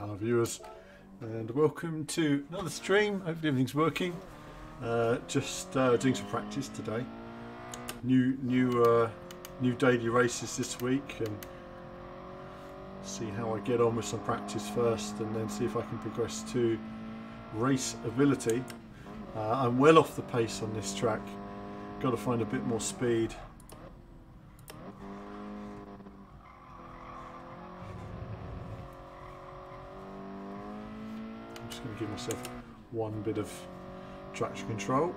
Hello viewers, and welcome to another stream. Hopefully everything's working. Just doing some practice today. New daily races this week, and see how I get on with some practice first, and then see if I can progress to race ability. I'm well off the pace on this track. Got to find a bit more speed. Going to give myself one bit of traction control.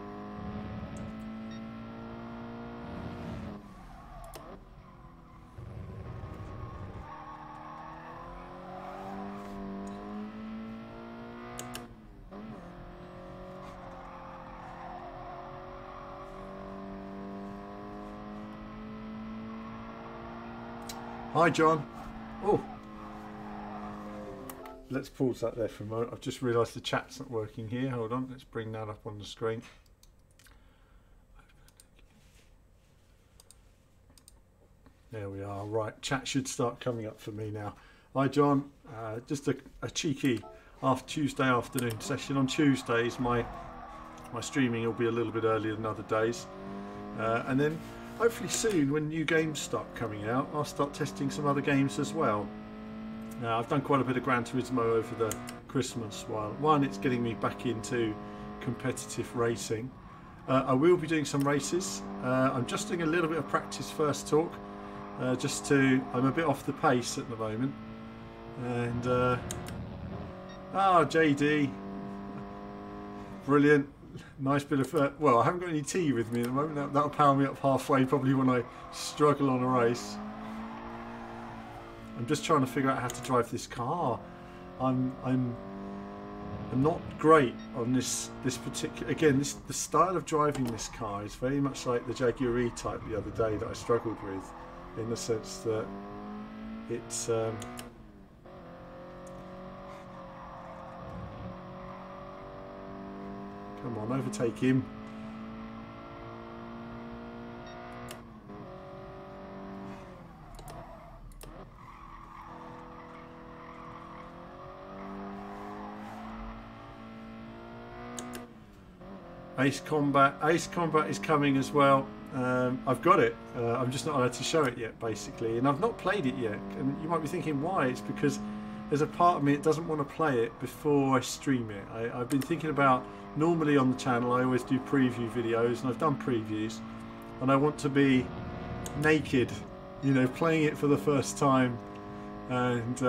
Hi John. Oh, let's pause that there for a moment. I've just realised the chat's not working here. Hold on, let's bring that up on the screen. There we are. Right, chat should start coming up for me now. Hi John. Just a cheeky Tuesday afternoon session. On Tuesdays my streaming will be a little bit earlier than other days, and then hopefully soon when new games start coming out I'll start testing some other games as well. I've done quite a bit of Gran Turismo over the Christmas while. One, it's getting me back into competitive racing. I will be doing some races. I'm just doing a little bit of practice first talk, I'm a bit off the pace at the moment. And JD, brilliant, nice bit of well, I haven't got any tea with me at the moment. That'll power me up halfway probably when I struggle on a race. I'm just trying to figure out how to drive this car. I'm not great on this particular. Again, the style of driving this car is very much like the Jaguar E-Type the other day that I struggled with, in the sense that it's come on, overtake him. Ace Combat is coming as well. I've got it. I'm just not allowed to show it yet, basically, and I've not played it yet. And you might be thinking why? It's because there's a part of me that doesn't want to play it before I stream it. I've been thinking about, normally on the channel I always do preview videos, and I've done previews, and I want to be naked, you know, playing it for the first time, and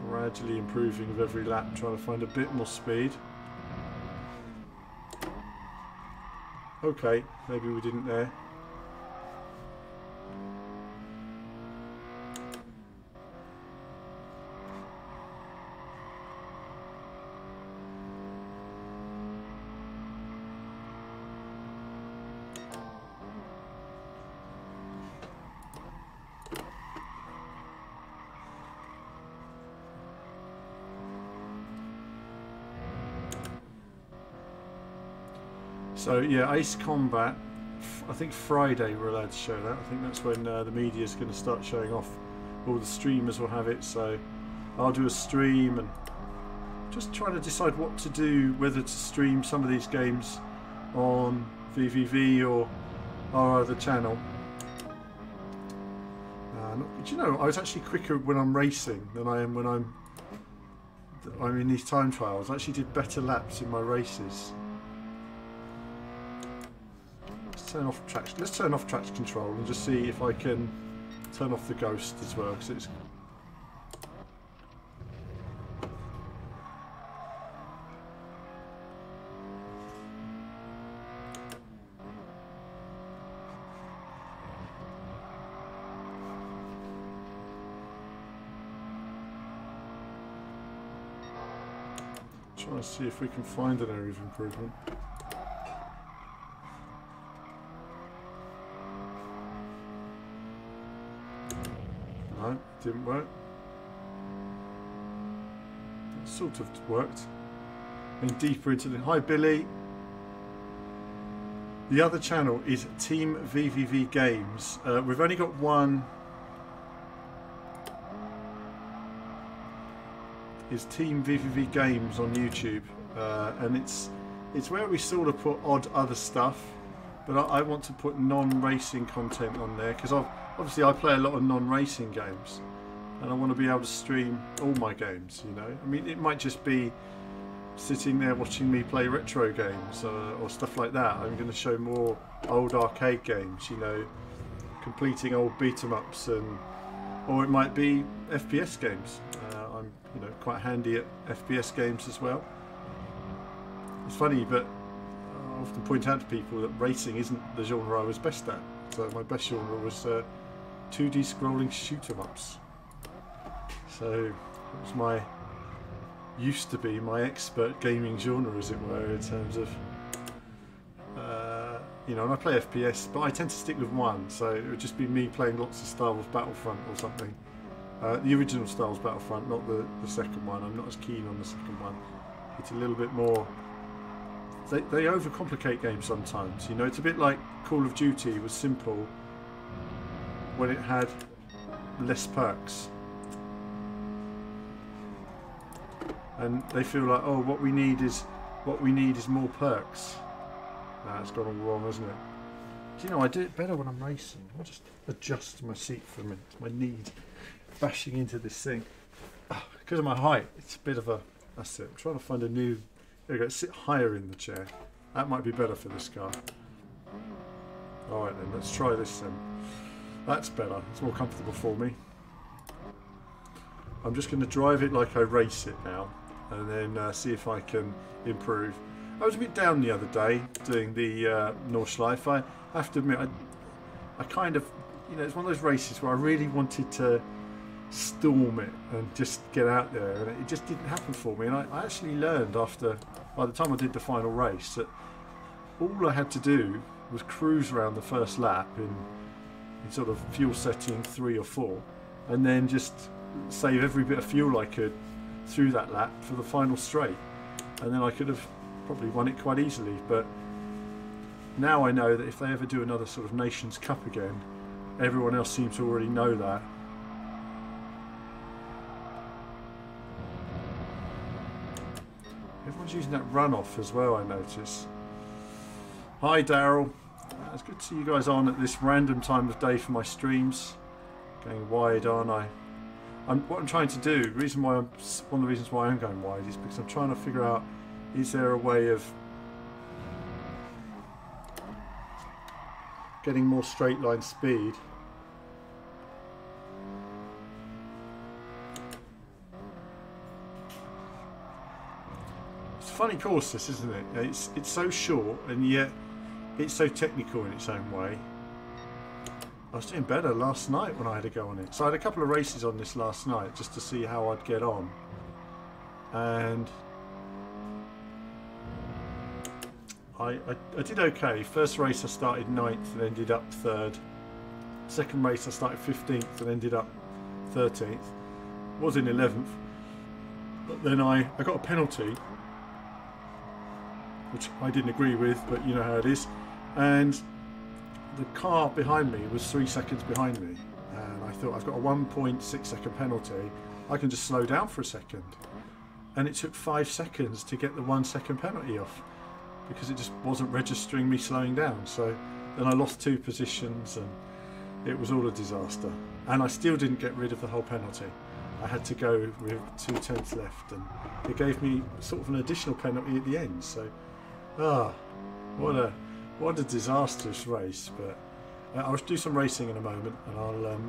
gradually improving with every lap, trying to find a bit more speed. Okay, maybe we didn't there. So yeah, Ace Combat, I think Friday we're allowed to show that. I think that's when the media is going to start showing off. All the streamers will have it, so I'll do a stream and just trying to decide what to do, whether to stream some of these games on VVV or our other channel. Do you know, I was actually quicker when I'm racing than I am when I'm in these time trials. I actually did better laps in my races. Let's turn off traction control and just see if I can turn off the ghost as well, because it's trying to see if we can find an area of improvement. No, didn't work. It sort of worked. And deeper into the... Hi Billy. The other channel is Team VVV Games. We've only got one. Is Team VVV Games on YouTube, and it's where we sort of put odd other stuff, but I want to put non-racing content on there because obviously I play a lot of non-racing games, and I want to be able to stream all my games. You know, I mean, it might just be sitting there watching me play retro games or stuff like that. I'm going to show more old arcade games, you know, completing old beat 'em ups, or it might be FPS games. I'm quite handy at FPS games as well. It's funny, but I often point out to people that racing isn't the genre I was best at. So my best genre was 2D scrolling shoot 'em ups. So it was used to be my expert gaming genre, as it were, in terms of and I play FPS, but I tend to stick with one, so it would just be me playing lots of Star Wars Battlefront or something. The original Star Wars Battlefront, not the second one. I'm not as keen on the second one. It's a little bit more... They overcomplicate games sometimes, you know. It's a bit like Call of Duty was simple when it had less perks. And they feel like, oh, what we need is more perks. Nah, it's gone all wrong, hasn't it? Do you know, I do it better when I'm racing. I'll just adjust my seat for a minute. It's my knee bashing into this thing. Because of my height, it's a bit of a... That's it. I'm trying to find a new... There we go. Sit higher in the chair. That might be better for this car. Alright then, let's try this then. That's better. It's more comfortable for me. I'm just going to drive it like I race it now, and then see if I can improve. I was a bit down the other day doing the Nordschleife. I have to admit, I kind of, it's one of those races where I really wanted to storm it and just get out there, and it just didn't happen for me. And I actually learned by the time I did the final race, that all I had to do was cruise around the first lap in sort of fuel setting 3 or 4, and then just save every bit of fuel I could through that lap for the final straight, and then I could have probably won it quite easily. But now I know that if they ever do another sort of Nations Cup again, everyone else seems to already know that. Everyone's using that runoff as well, I notice. Hi Daryl, it's good to see you guys on at this random time of day for my streams. Going wide, aren't I? What I'm trying to do, one of the reasons why I'm going wide is because I'm trying to figure out, is there a way of getting more straight line speed? It's a funny course this, isn't it? It's so short and yet it's so technical in its own way. I was doing better last night when I had to go on it. So I had a couple of races on this last night just to see how I'd get on. And I did okay. First race I started 9th and ended up 3rd. Second race I started 15th and ended up 13th. Was in 11th. But then I got a penalty, which I didn't agree with, but you know how it is. And the car behind me was 3 seconds behind me, and I thought, I've got a 1.6 second penalty, I can just slow down for a second. And it took 5 seconds to get the 1 second penalty off, because it just wasn't registering me slowing down. So then I lost 2 positions and it was all a disaster. And I still didn't get rid of the whole penalty. I had to go with 2 tenths left, and it gave me sort of an additional penalty at the end. So, what a disastrous race. But I'll do some racing in a moment, and I'll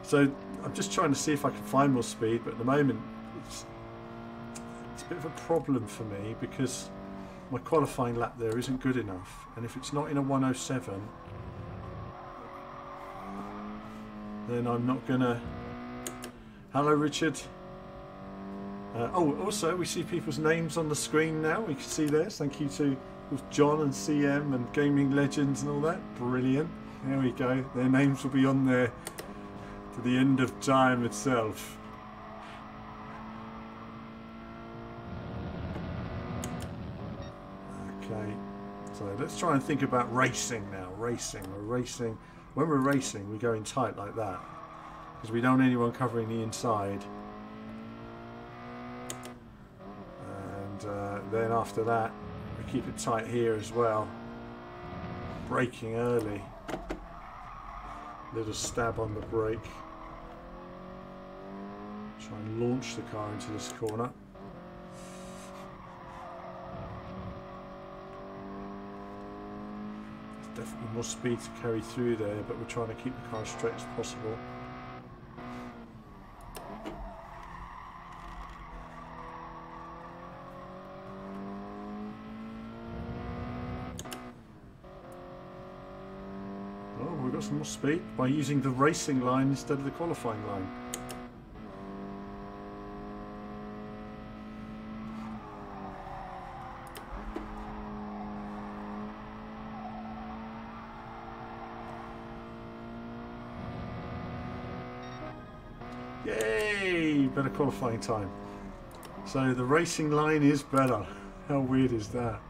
so I'm just trying to see if I can find more speed, but at the moment it's a bit of a problem for me because my qualifying lap there isn't good enough, and if it's not in a 107, then I'm not gonna... Hello Richard. Oh, also we see people's names on the screen now. We can see theirs. Thank you to John and CM and Gaming Legends and all that. Brilliant. There we go. Their names will be on there to the end of time itself. Okay. So let's try and think about racing now. Racing. We're racing. When we're racing, we go in tight like that because we don't want anyone covering the inside. And then after that, we keep it tight here as well. Braking early. Little stab on the brake. Try and launch the car into this corner. There's definitely more speed to carry through there, but we're trying to keep the car as straight as possible. Oh, we've got some more speed by using the racing line instead of the qualifying line. Yay! Better qualifying time. So the racing line is better. How weird is that?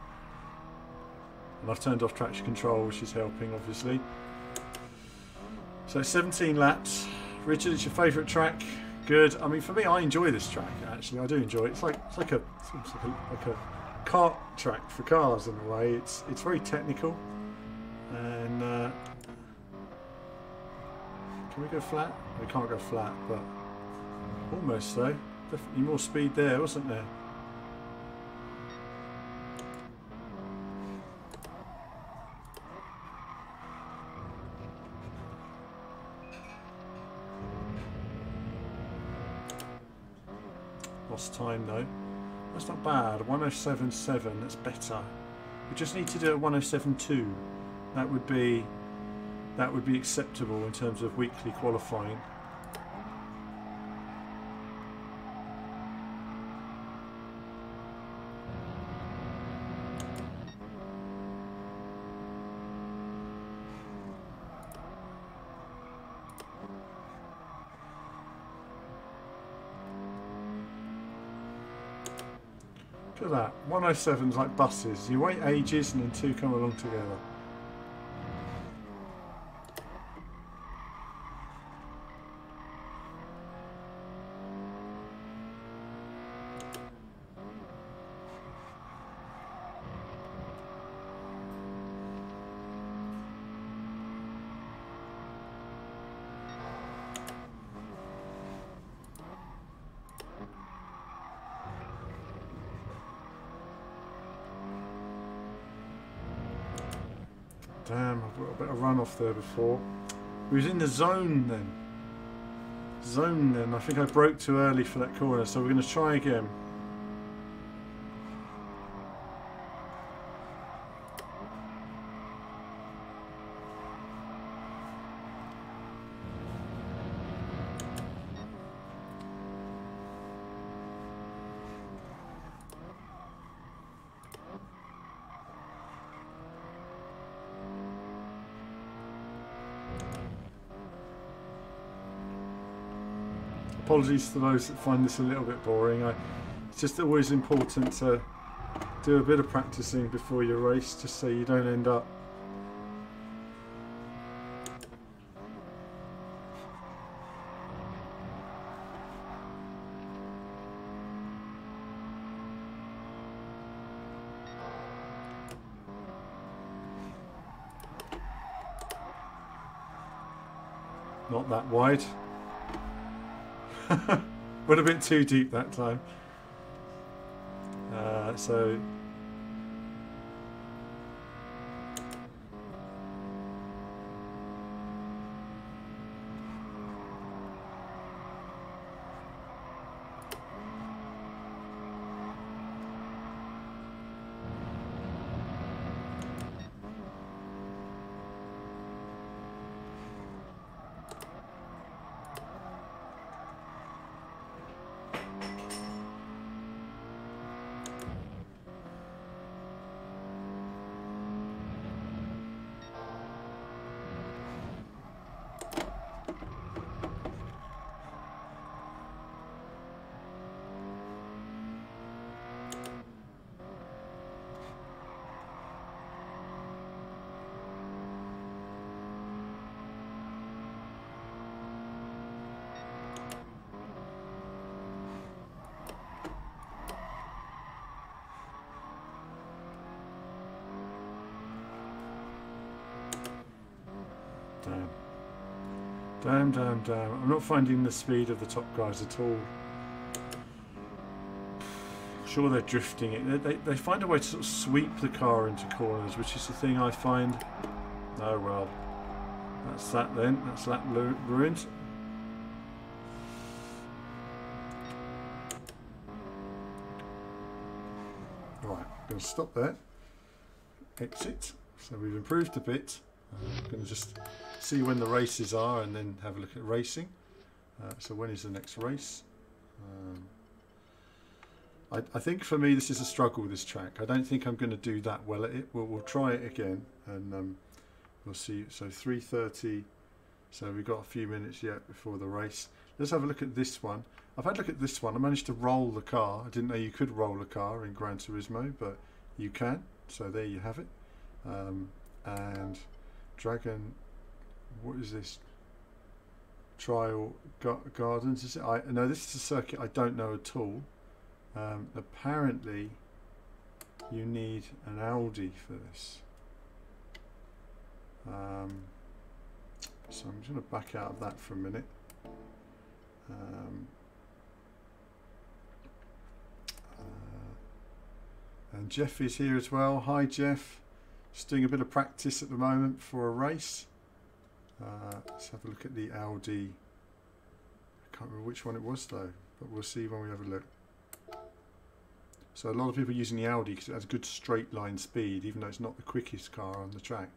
And I've turned off traction control, which is helping, obviously. So 17 laps. Richard, it's your favourite track? Good. I mean, for me, I enjoy this track. Actually, I do enjoy it. It's like a kart track for cars in a way. It's very technical. And can we go flat? We can't go flat, but almost though. Definitely more speed there, wasn't there? Lost time though. That's not bad. 107.7. That's better. We just need to do a 107.2. That would be acceptable in terms of weekly qualifying. Look at that. 107's like buses. You wait ages and then two come along together. Damn, I've got a bit of run off there before. We was in the zone then. I think I broke too early for that corner, so we're going to try again. Apologies to those that find this a little bit boring. It's just always important to do a bit of practicing before your race, just so you don't end up not that wide. Went a bit too deep that time. So Damn. Damn, damn, damn. I'm not finding the speed of the top guys at all. Sure, they're drifting it. They find a way to sort of sweep the car into corners, which is the thing I find. Oh well. That's that then. That's that ruined. Right, I'm going to stop there. Exit. So we've improved a bit. I'm going to just see when the races are and then have a look at racing. So when is the next race? I think for me this is a struggle, this track. I don't think I'm going to do that well at it. We'll try it again and we'll see. So 3:30. So we've got a few minutes yet before the race. Let's have a look at this one. I've had a look at this one. I managed to roll the car. I didn't know you could roll a car in Gran Turismo, but you can. So there you have it. And Dragon, what is this? Trial Gardens, is it? No, this is a circuit I don't know at all. Apparently you need an Audi for this. So I'm just going to back out of that for a minute. And Jeff is here as well. Hi Jeff. Just doing a bit of practice at the moment for a race. Let's have a look at the Audi. I can't remember which one it was though, but we'll see when we have a look. So a lot of people are using the Audi because it has good straight line speed, even though it's not the quickest car on the track.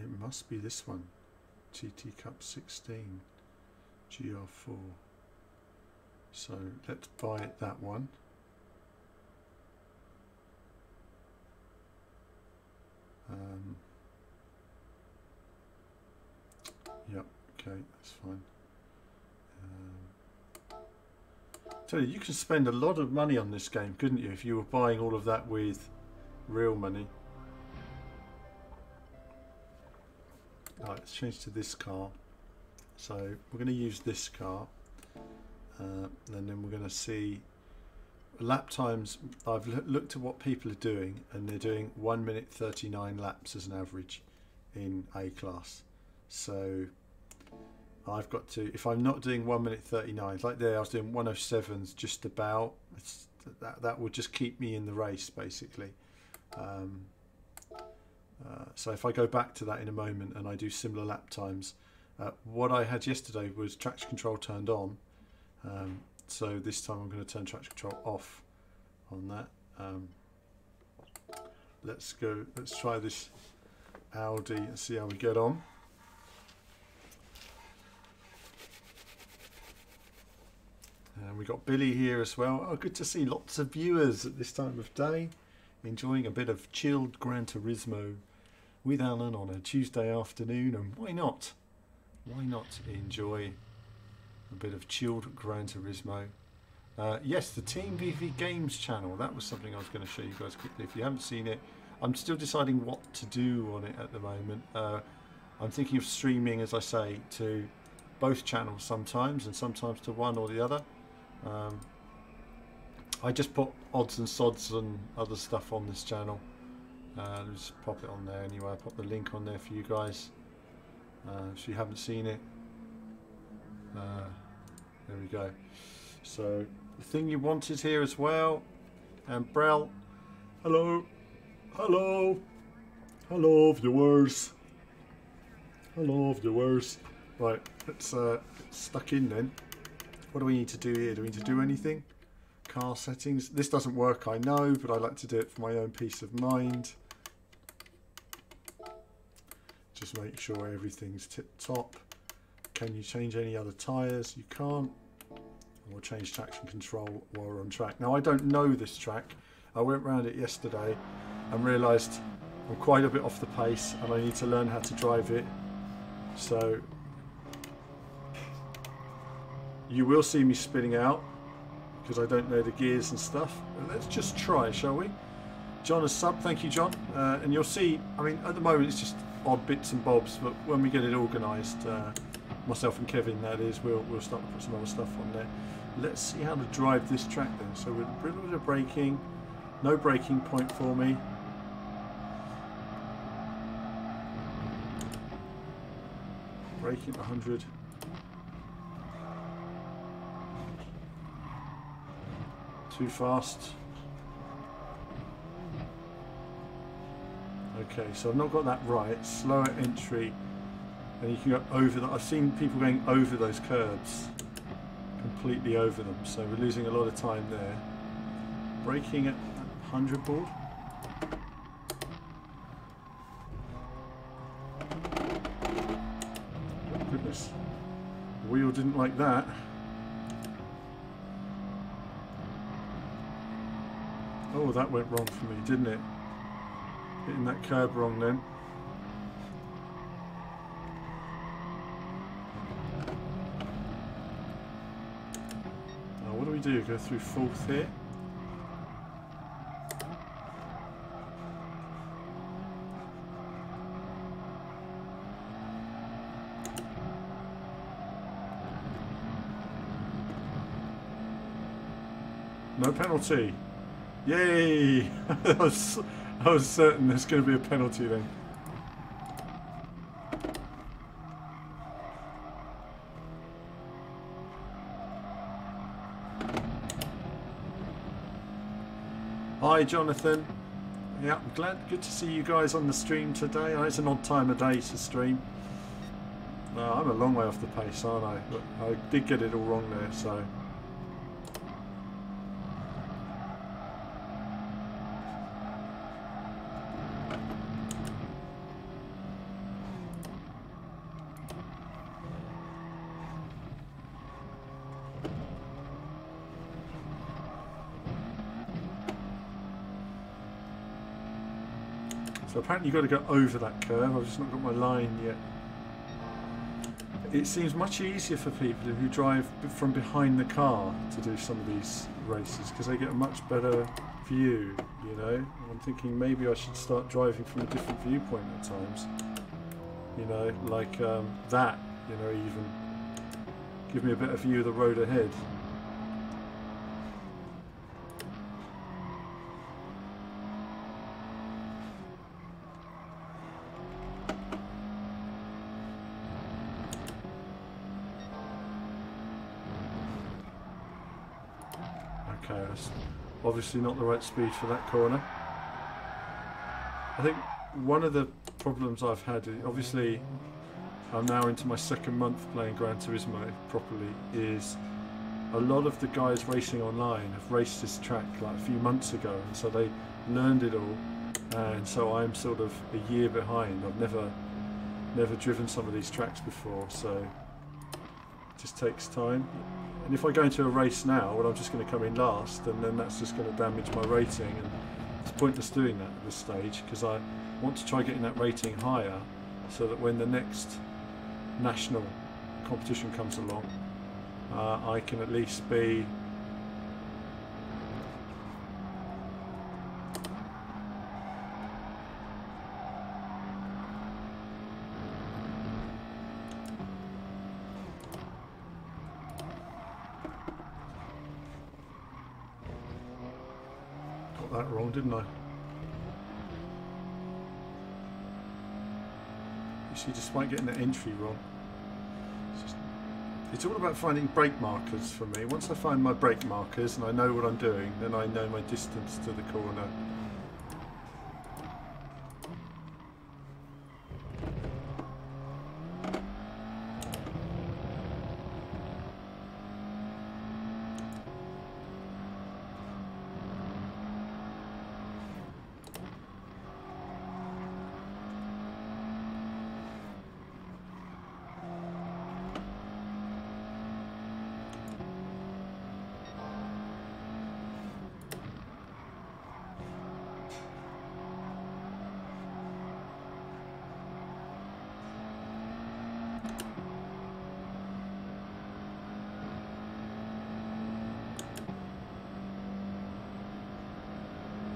It must be this one, GT Cup 16 GR4. So let's buy that one. Yep, okay, that's fine. Tell you, you can spend a lot of money on this game, couldn't you, if you were buying all of that with real money. Right, let's change to this car. So we're going to use this car, and then we're going to see lap times. I've looked at what people are doing, and they're doing 1 minute 39 laps as an average in A class. So I've got to, if I'm not doing 1 minute 39, like there I was doing 107s just about. That will just keep me in the race basically. So if I go back to that in a moment and I do similar lap times, what I had yesterday was traction control turned on. So this time I'm going to turn traction control off on that. Let's try this Audi and see how we get on. And we got Billy here as well. Oh, good to see lots of viewers at this time of day, enjoying a bit of chilled Gran Turismo with Alan on a Tuesday afternoon. And why not? Why not enjoy a bit of chilled Gran Turismo? Yes, the Team VV Games channel. That was something I was going to show you guys quickly. If you haven't seen it, I'm still deciding what to do on it at the moment. I'm thinking of streaming, as I say, to both channels sometimes, and sometimes to one or the other. I just put odds and sods and other stuff on this channel. Just pop it on there anyway. I'll pop the link on there for you guys. If you haven't seen it, there we go. So the thing you wanted here as well, and Brel, hello, hello, hello viewers, hello viewers. Right, let's stuck in then. What do we need to do here? Do we need to do anything? Car settings. This doesn't work, I know, but I like to do it for my own peace of mind. Just make sure everything's tip top. Can you change any other tyres? You can't. We'll change traction control while we're on track. Now I don't know this track. I went around it yesterday and realised I'm quite a bit off the pace and I need to learn how to drive it. So you will see me spinning out because I don't know the gears and stuff. But let's just try, shall we? John has sub, thank you John. And you'll see, I mean at the moment it's just odd bits and bobs, but when we get it organised myself and Kevin, that is, we'll start to put some other stuff on there. Let's see how to drive this track then. So with a little bit of braking, no braking point for me. Braking 100. Too fast. Okay, so I've not got that right. Slower entry, and you can go over that. I've seen people going over those curbs, completely over them. So we're losing a lot of time there. Braking at 100 board. Oh, goodness, the wheel didn't like that. Oh, that went wrong for me, didn't it? Hitting that curb wrong then. Now what do we do? Go through fourth here. No penalty. Yay! I was certain there's going to be a penalty then. Hi Jonathan. Yeah, I'm good to see you guys on the stream today. It's an odd time of day to stream. I'm a long way off the pace, aren't I? But I did get it all wrong there, so... So apparently you've got to go over that curve. I've just not got my line yet. It seems much easier for people who drive from behind the car to do some of these races because they get a much better view, you know. And I'm thinking maybe I should start driving from a different viewpoint at times. You know, like that, you know, even give me a better view of the road ahead. Okay, that's obviously not the right speed for that corner. I think one of the problems I've had, obviously I'm now into my second month playing Gran Turismo properly, is a lot of the guys racing online have raced this track like a few months ago, and so they learned it all, and so I'm sort of a year behind. I've never driven some of these tracks before, so it just takes time. And if I go into a race now, well, I'm just going to come in last, and then that's just going to damage my rating, and it's pointless doing that at this stage, because I want to try getting that rating higher so that when the next national competition comes along, I can at least be that wrong, didn't I? You see, despite getting the entry wrong, it's all about finding brake markers for me. Once I find my brake markers and I know what I'm doing, then I know my distance to the corner.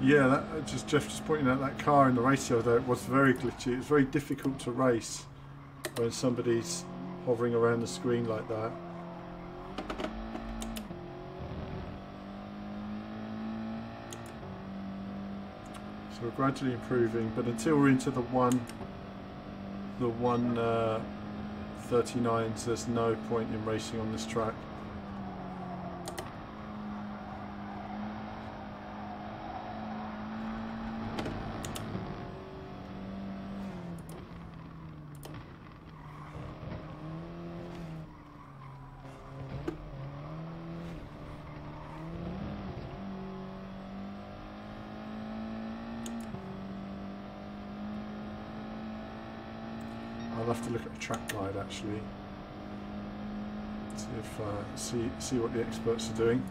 Yeah, that, Jeff just pointing out that car in the race the other day, it was very glitchy. It was very difficult to race when somebody's hovering around the screen like that. So we're gradually improving, but until we're into the 139s, there's no point in racing on this track. I'll have to look at a track guide actually, see if see what the experts are doing.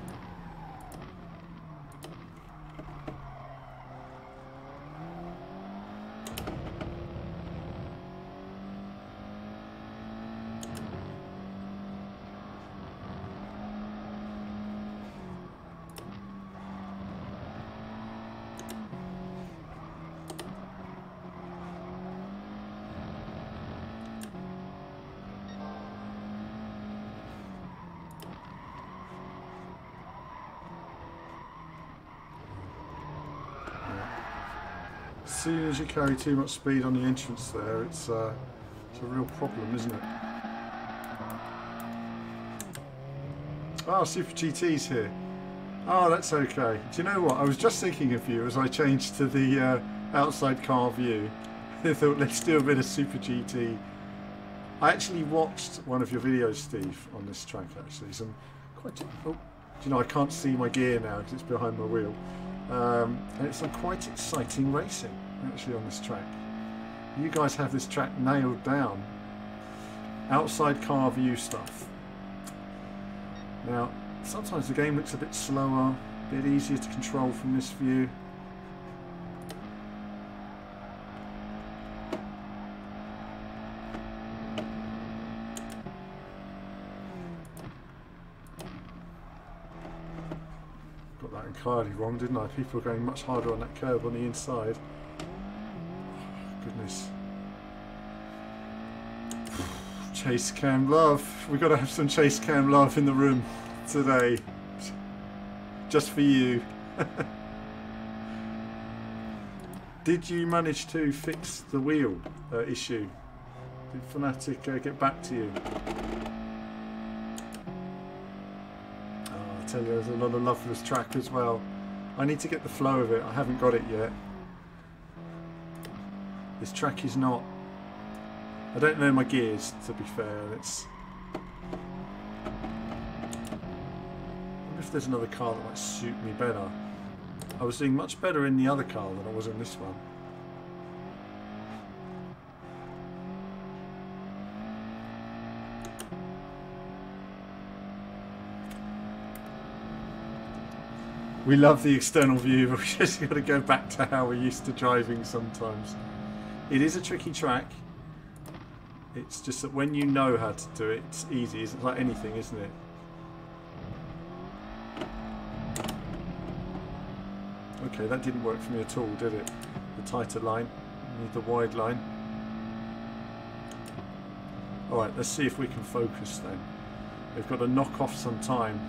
As soon as you carry too much speed on the entrance there, it's a real problem, isn't it? Ah, Super GT's here. Oh, that's okay. Do you know what? I was just thinking of you as I changed to the outside car view. I thought, let's do a bit of Super GT. I actually watched one of your videos, Steve, on this track actually. Some quite... Oh, do you know, I can't see my gear now because it's behind my wheel. And it's some quite exciting racing actually on this track. You guys have this track nailed down. Outside car view stuff. Now, sometimes the game looks a bit slower, a bit easier to control from this view. Got that entirely wrong, didn't I? People are going much harder on that curb on the inside. Goodness. Chase cam love. We've got to have some chase cam love in the room today. Just for you. Did you manage to fix the wheel issue? Did Fanatic get back to you? Oh, I tell you, there's a lot of love for this track as well. I need to get the flow of it. I haven't got it yet. This track is not... I don't know my gears, to be fair. It's... I wonder if there's another car that might suit me better. I was doing much better in the other car than I was in this one. We love the external view, but we just got to go back to how we're used to driving sometimes. It is a tricky track. It's just that when you know how to do it, it's easy. It's like anything, isn't it? Okay, that didn't work for me at all, did it? The tighter line. We need the wide line. Alright, let's see if we can focus then. We've got to knock off some time.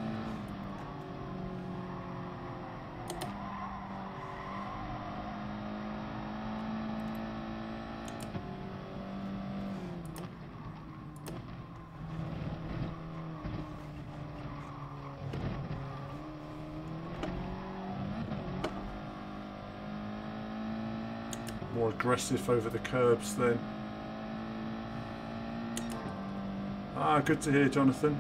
More aggressive over the curbs then. Ah, good to hear, Jonathan.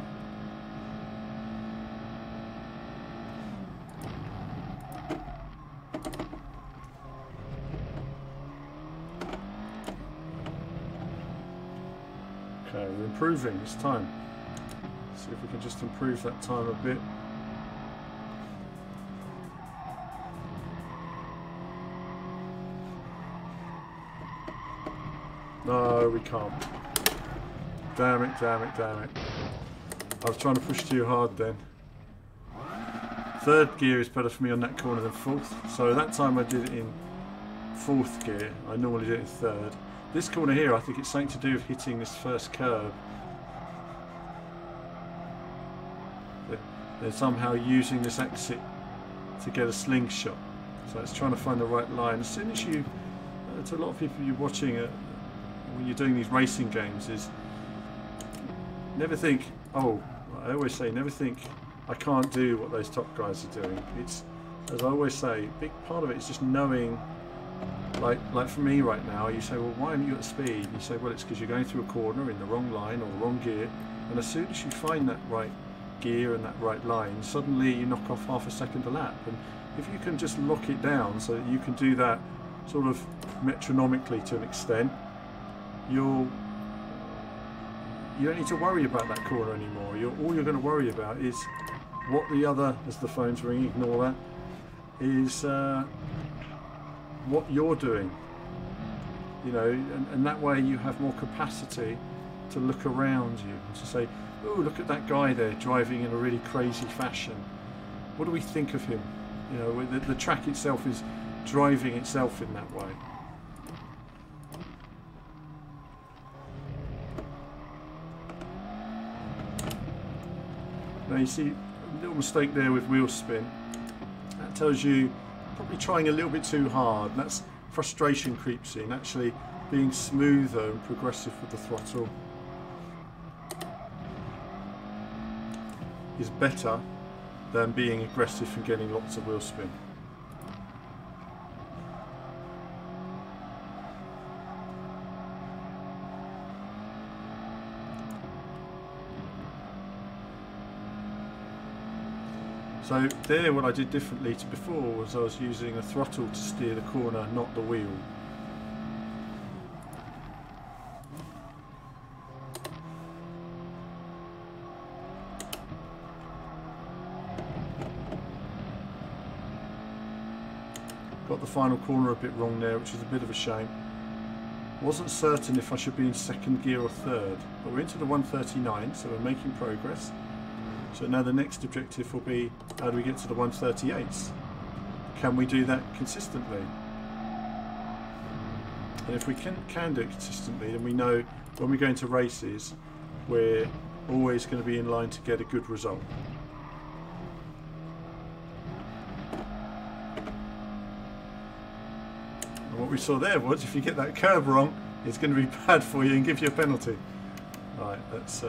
Okay, we're improving this time. See if we can just improve that time a bit. No, we can't. Damn it, damn it, damn it. I was trying to push too hard then. Third gear is better for me on that corner than fourth. So that time I did it in fourth gear. I normally do it in third. This corner here, I think it's something to do with hitting this first curb they're somehow using this exit to get a slingshot. So it's trying to find the right line. As soon as you, to a lot of people you're watching when you're doing these racing games, is never think, oh, I always say, never think I can't do what those top guys are doing. It's, as I always say, a big part of it is just knowing, like for me right now, you say, well, why aren't you at speed? And you say, well, it's because you're going through a corner in the wrong line or the wrong gear, and as soon as you find that right gear and that right line, suddenly you knock off half a second a lap. And if you can just lock it down so that you can do that sort of metronomically to an extent, you don't need to worry about that corner anymore. All you're going to worry about is what the other, as the phone's ringing, ignore that, is what you're doing, you know, and that way you have more capacity to look around you and to say, oh, look at that guy there driving in a really crazy fashion. What do we think of him? You know, the track itself is driving itself in that way. Now you see a little mistake there with wheel spin. That tells you probably trying a little bit too hard, and that's frustration creeps in. Actually being smoother and progressive with the throttle is better than being aggressive and getting lots of wheel spin. So there, what I did differently to before was I was using a throttle to steer the corner, not the wheel. Got the final corner a bit wrong there, which is a bit of a shame. Wasn't certain if I should be in second gear or third, but we're into the 139, so we're making progress. So now the next objective will be, how do we get to the 138s? Can we do that consistently? And if we can do it consistently, then we know when we go into races, we're always going to be in line to get a good result. And what we saw there was, if you get that curb wrong, it's going to be bad for you and give you a penalty. Right, let's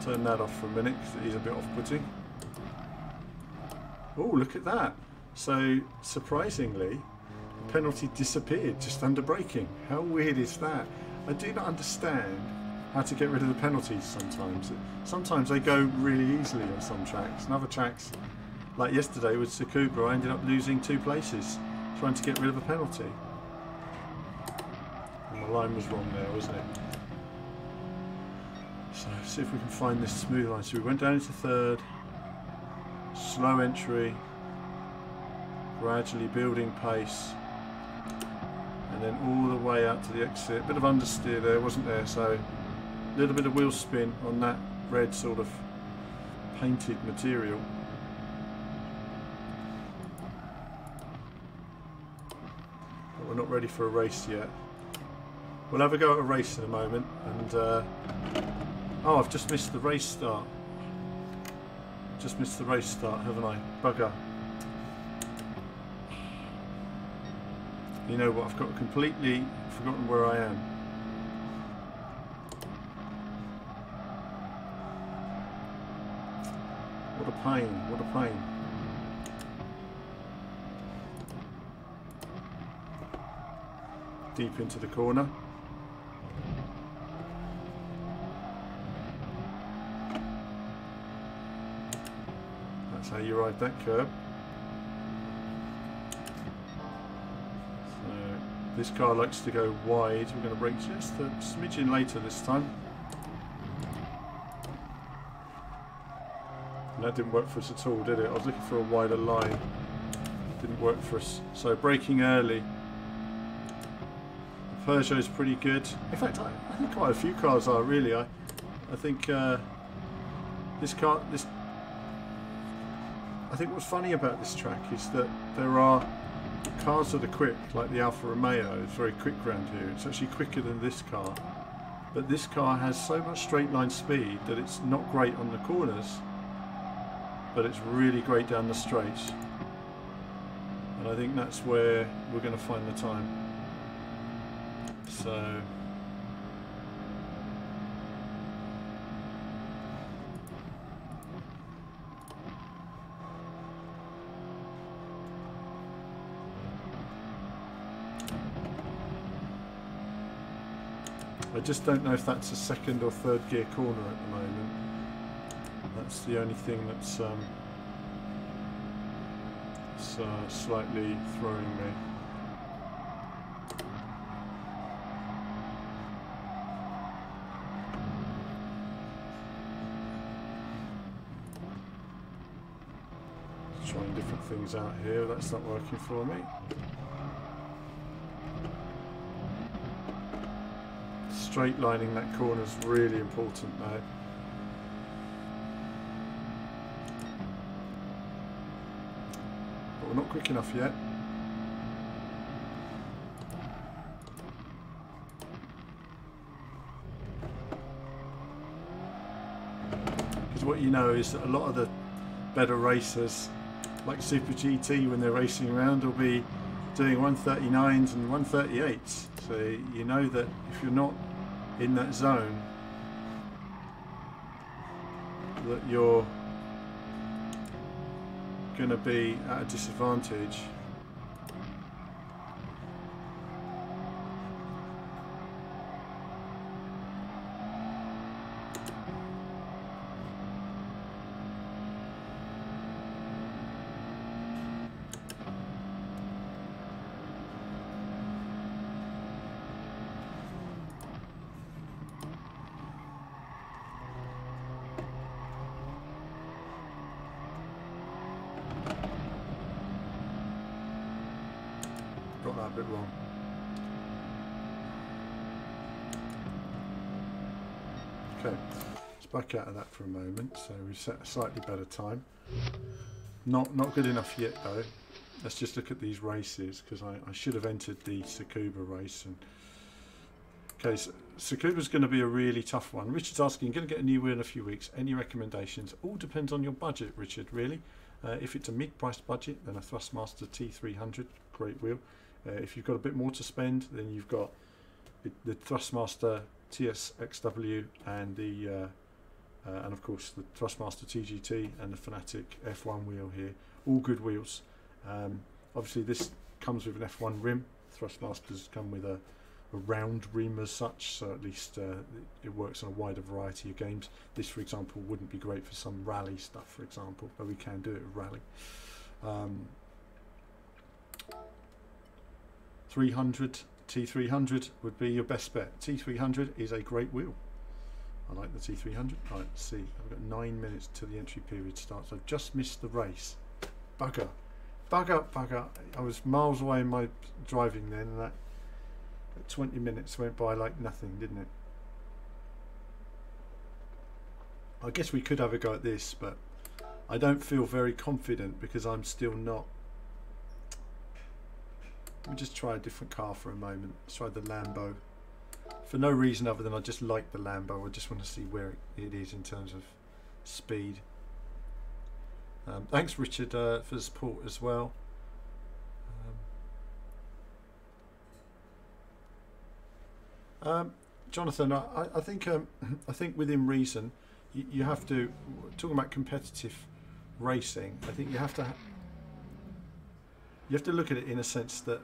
turn that off for a minute because it is a bit off-putting. Oh, look at that. So, surprisingly, the penalty disappeared just under braking. How weird is that? I do not understand how to get rid of the penalties sometimes. Sometimes they go really easily on some tracks, and other tracks, like yesterday with Tsukuba, I ended up losing 2 places trying to get rid of a penalty. And the line was wrong there, wasn't it? So see if we can find this smooth line. So we went down into third, slow entry, gradually building pace, and then all the way out to the exit. A bit of understeer there, wasn't there? So a little bit of wheel spin on that red sort of painted material. But we're not ready for a race yet. We'll have a go at a race in a moment, and oh, I've just missed the race start. Just missed the race start, haven't I? Bugger. You know what, I've got completely forgotten where I am. What a pain, what a pain. Deep into the corner. That's how you ride that curb. So this car likes to go wide. We're going to brake just a smidgen later this time. And that didn't work for us at all, did it? I was looking for a wider line. Didn't work for us. So braking early. The Peugeot's pretty good. In fact, I think quite a few cars are really. I think this car, I think what's funny about this track is that there are cars that are quick, like the Alfa Romeo. It's very quick round here. It's actually quicker than this car. But this car has so much straight line speed that it's not great on the corners. but it's really great down the straights. And I think that's where we're going to find the time. So I just don't know if that's a second or third gear corner at the moment. That's the only thing that's slightly throwing me. Trying different things out here, that's not working for me. Straight lining that corner is really important now. But we're not quick enough yet. Because what you know is that a lot of the better racers, like Super GT, when they're racing around, will be doing 139s and 138s. So you know that if you're not in that zone, that you're going to be at a disadvantage. Got that a bit wrong. Okay, let's back out of that for a moment. So we set a slightly better time. Not good enough yet though. Let's just look at these races, because I should have entered the Tsukuba race. And okay, so Tsukuba's going to be a really tough one. Richard's asking, going to get a new wheel in a few weeks. Any recommendations? All depends on your budget, Richard, really. If it's a mid-priced budget, then a Thrustmaster T300, great wheel. If you've got a bit more to spend, then you've got the Thrustmaster TSXW and the and of course the Thrustmaster TGT and the Fanatic F1 wheel here. All good wheels. Obviously this comes with an F1 rim. Thrustmasters come with a round rim as such, so at least it works on a wider variety of games. This, for example, wouldn't be great for some rally stuff, for example, but we can do it with rally. 300 T300 would be your best bet. T300 is a great wheel. I like the T300. Right, let's see. I've got 9 minutes till the entry period starts. I've just missed the race. Bugger. Bugger, bugger. I was miles away in my driving then, and that 20 minutes went by like nothing, didn't it? I guess we could have a go at this, but I don't feel very confident because I'm still not. Let me just try a different car for a moment. Let's try the Lambo. For no reason other than I just like the Lambo. I just want to see where it is in terms of speed. Thanks, Richard, for the support as well. Jonathan, I think within reason, you have to, talking about competitive racing, I think you have to look at it in a sense that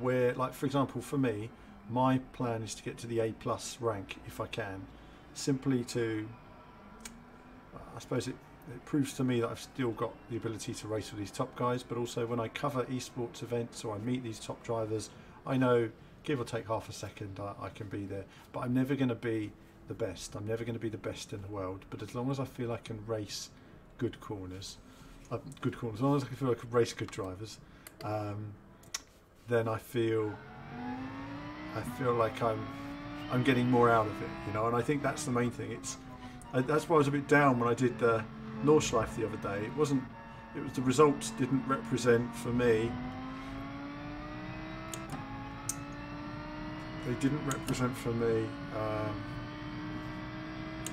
where, like for example, for me, my plan is to get to the A+ rank if I can, simply to, I suppose it proves to me that I've still got the ability to race with these top guys, but also when I cover esports events or I meet these top drivers, I know, give or take half a second, I can be there. But I'm never going to be the best. I'm never going to be the best in the world. But as long as I feel I can race good corners, as long as I feel I can race good drivers, then I feel like I'm getting more out of it, you know. And I think that's the main thing. That's why I was a bit down when I did the Nordschleife the other day. It was the results didn't represent for me. They didn't represent for me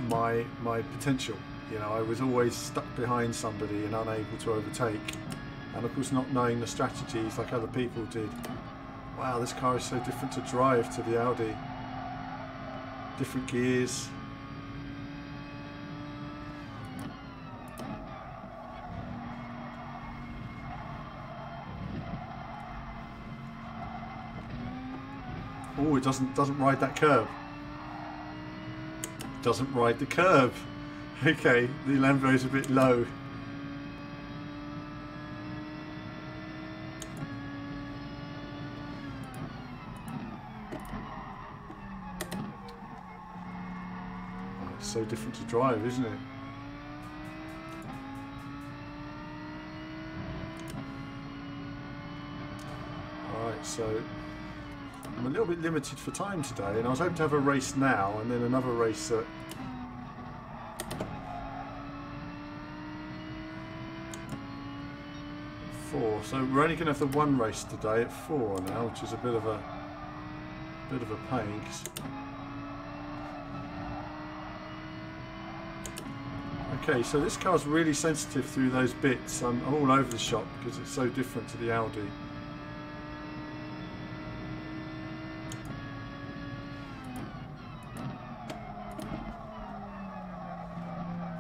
my potential. You know, I was always stuck behind somebody and unable to overtake. And of course not knowing the strategies like other people did. Wow, this car is so different to drive to the Audi. Different gears. Oh, it doesn't ride that curb. Doesn't ride the curb. Okay, the Lambo's a bit low. Oh, it's so different to drive, isn't it? Alright, so I'm a little bit limited for time today, and I was hoping to have a race now and then another race at 4. So we're only going to have the one race today at 4 now, which is a bit of a pain. Okay, so this car's really sensitive through those bits. I'm all over the shop because it's so different to the Audi.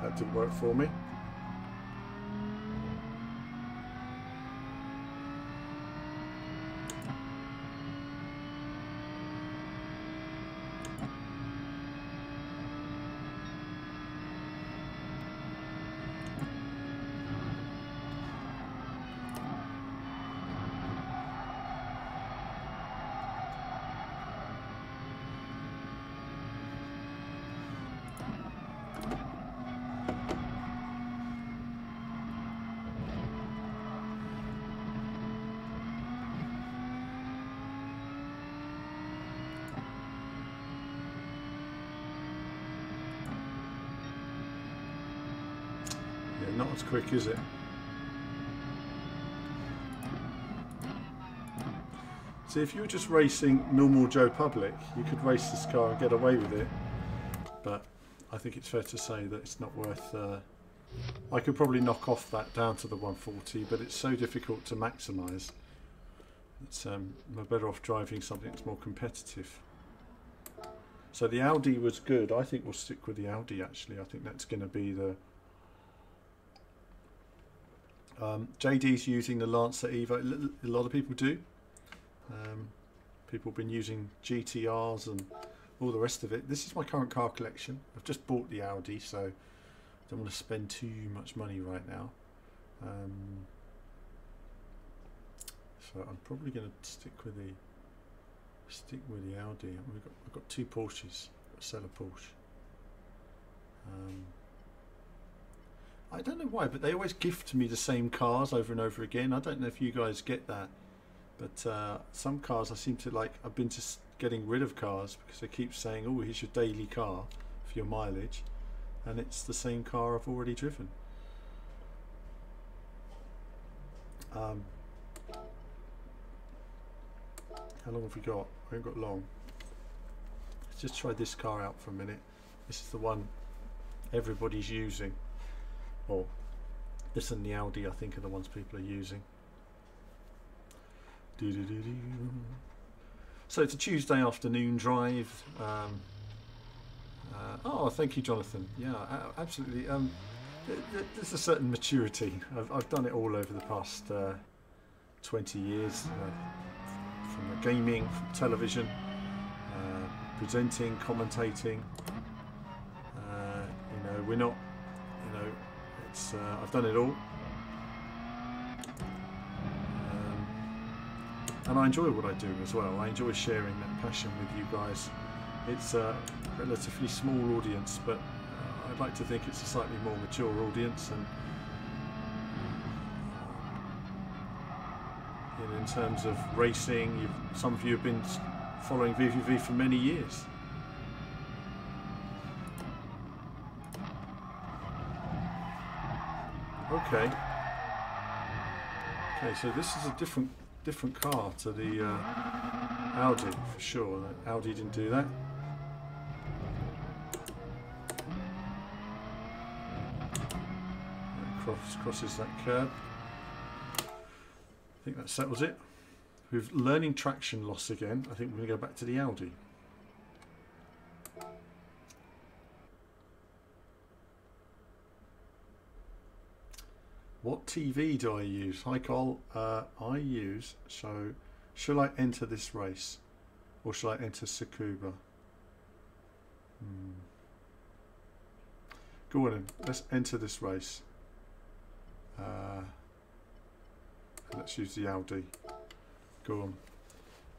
That didn't work for me. Not as quick, is it? See, if you were just racing normal Joe Public, you could race this car and get away with it. But I think it's fair to say that it's not worth... I could probably knock off that down to the 140, but it's so difficult to maximise. It's we're better off driving something that's more competitive. So the Audi was good. I think we'll stick with the Audi, actually. I think that's going to be the... JD's using the Lancer Evo. A lot of people do. People have been using GTRs and all the rest of it. This is my current car collection. I've just bought the Audi, so I don't want to spend too much money right now. So I'm probably going to stick with the Audi. I've got 2 Porsches. I've got to sell a Porsche. I don't know why, but they always gift me the same cars over and over again. I don't know if you guys get that, but some cars I seem to like. I've been just getting rid of cars because they keep saying, "Oh, here's your daily car for your mileage," and it's the same car I've already driven. How long have we got? We haven't got long. Let's just try this car out for a minute. This is the one everybody's using. Or this and the Audi, I think, are the ones people are using. So it's a Tuesday afternoon drive. Oh, thank you, Jonathan. Yeah, absolutely. There's a certain maturity. I've done it all over the past 20 years, from the gaming, from television, presenting, commentating. You know, we're not. You know. I've done it all, and I enjoy what I do as well. I enjoy sharing that passion with you guys. It's a relatively small audience, but I'd like to think it's a slightly more mature audience, and in terms of racing, some of you have been following VVV for many years. Okay. Okay, so this is a different car to the Audi for sure. The Audi didn't do that. crosses that curb. I think that settles it. With learning traction loss again, I think we're going to go back to the Audi. What TV do I use? Hi Cole, I use, so shall I enter this race or shall I enter Tsukuba? Go on then, let's enter this race. Let's use the Audi. Go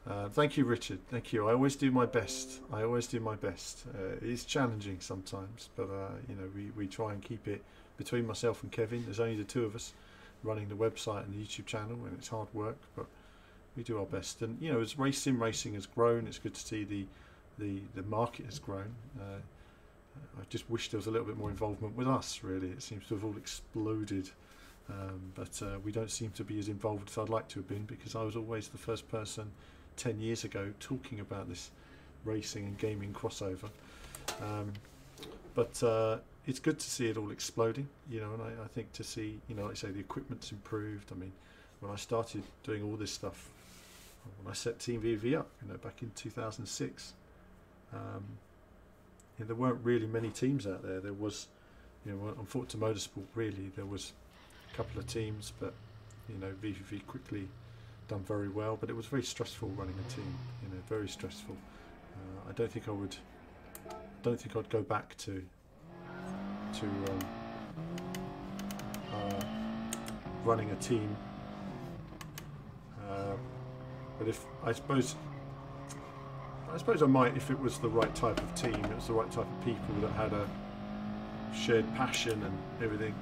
on. Thank you, Richard. Thank you. I always do my best. I always do my best. It's challenging sometimes, but you know, we try and keep it between myself and Kevin. There's only the two of us running the website and the YouTube channel, and it's hard work, but we do our best. And you know, as sim racing has grown, it's good to see the market has grown. I just wish there was a little bit more involvement with us. Really, it seems to have all exploded. But we don't seem to be as involved as I'd like to have been, because I was always the first person 10 years ago talking about this racing and gaming crossover. But it's good to see it all exploding, you know, and I think to see, you know, like I say, the equipment's improved. I mean, when I started doing all this stuff, when I set Team VV up, you know, back in 2006, you know, there weren't really many teams out there. There was, you know, on Forza Motorsport, really, there was a couple of teams, but you know, VVV quickly done very well, but it was very stressful running a team, you know, very stressful. I don't think I'd go back to running a team, but if I suppose I might, if it was the right type of team, it was the right type of people that had a shared passion and everything.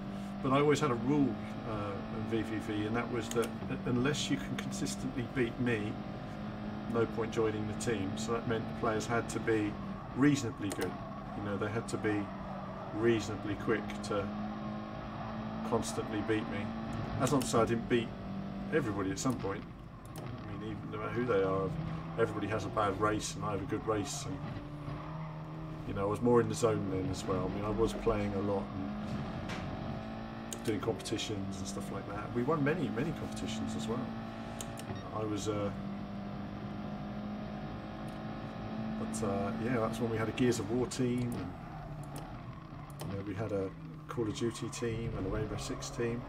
But I always had a rule in VVV, and that was that unless you can consistently beat me, no point joining the team. So that meant the players had to be reasonably good. You know, they had to be reasonably quick to constantly beat me. That's not to say I didn't beat everybody at some point. I mean, even no matter who they are, everybody has a bad race and I have a good race. And, you know, I was more in the zone then as well. I mean, I was playing a lot and doing competitions and stuff like that. We won many competitions as well. I was yeah, that's when we had a Gears of War team, and you know, we had a Call of Duty team and a Rainbow Six team.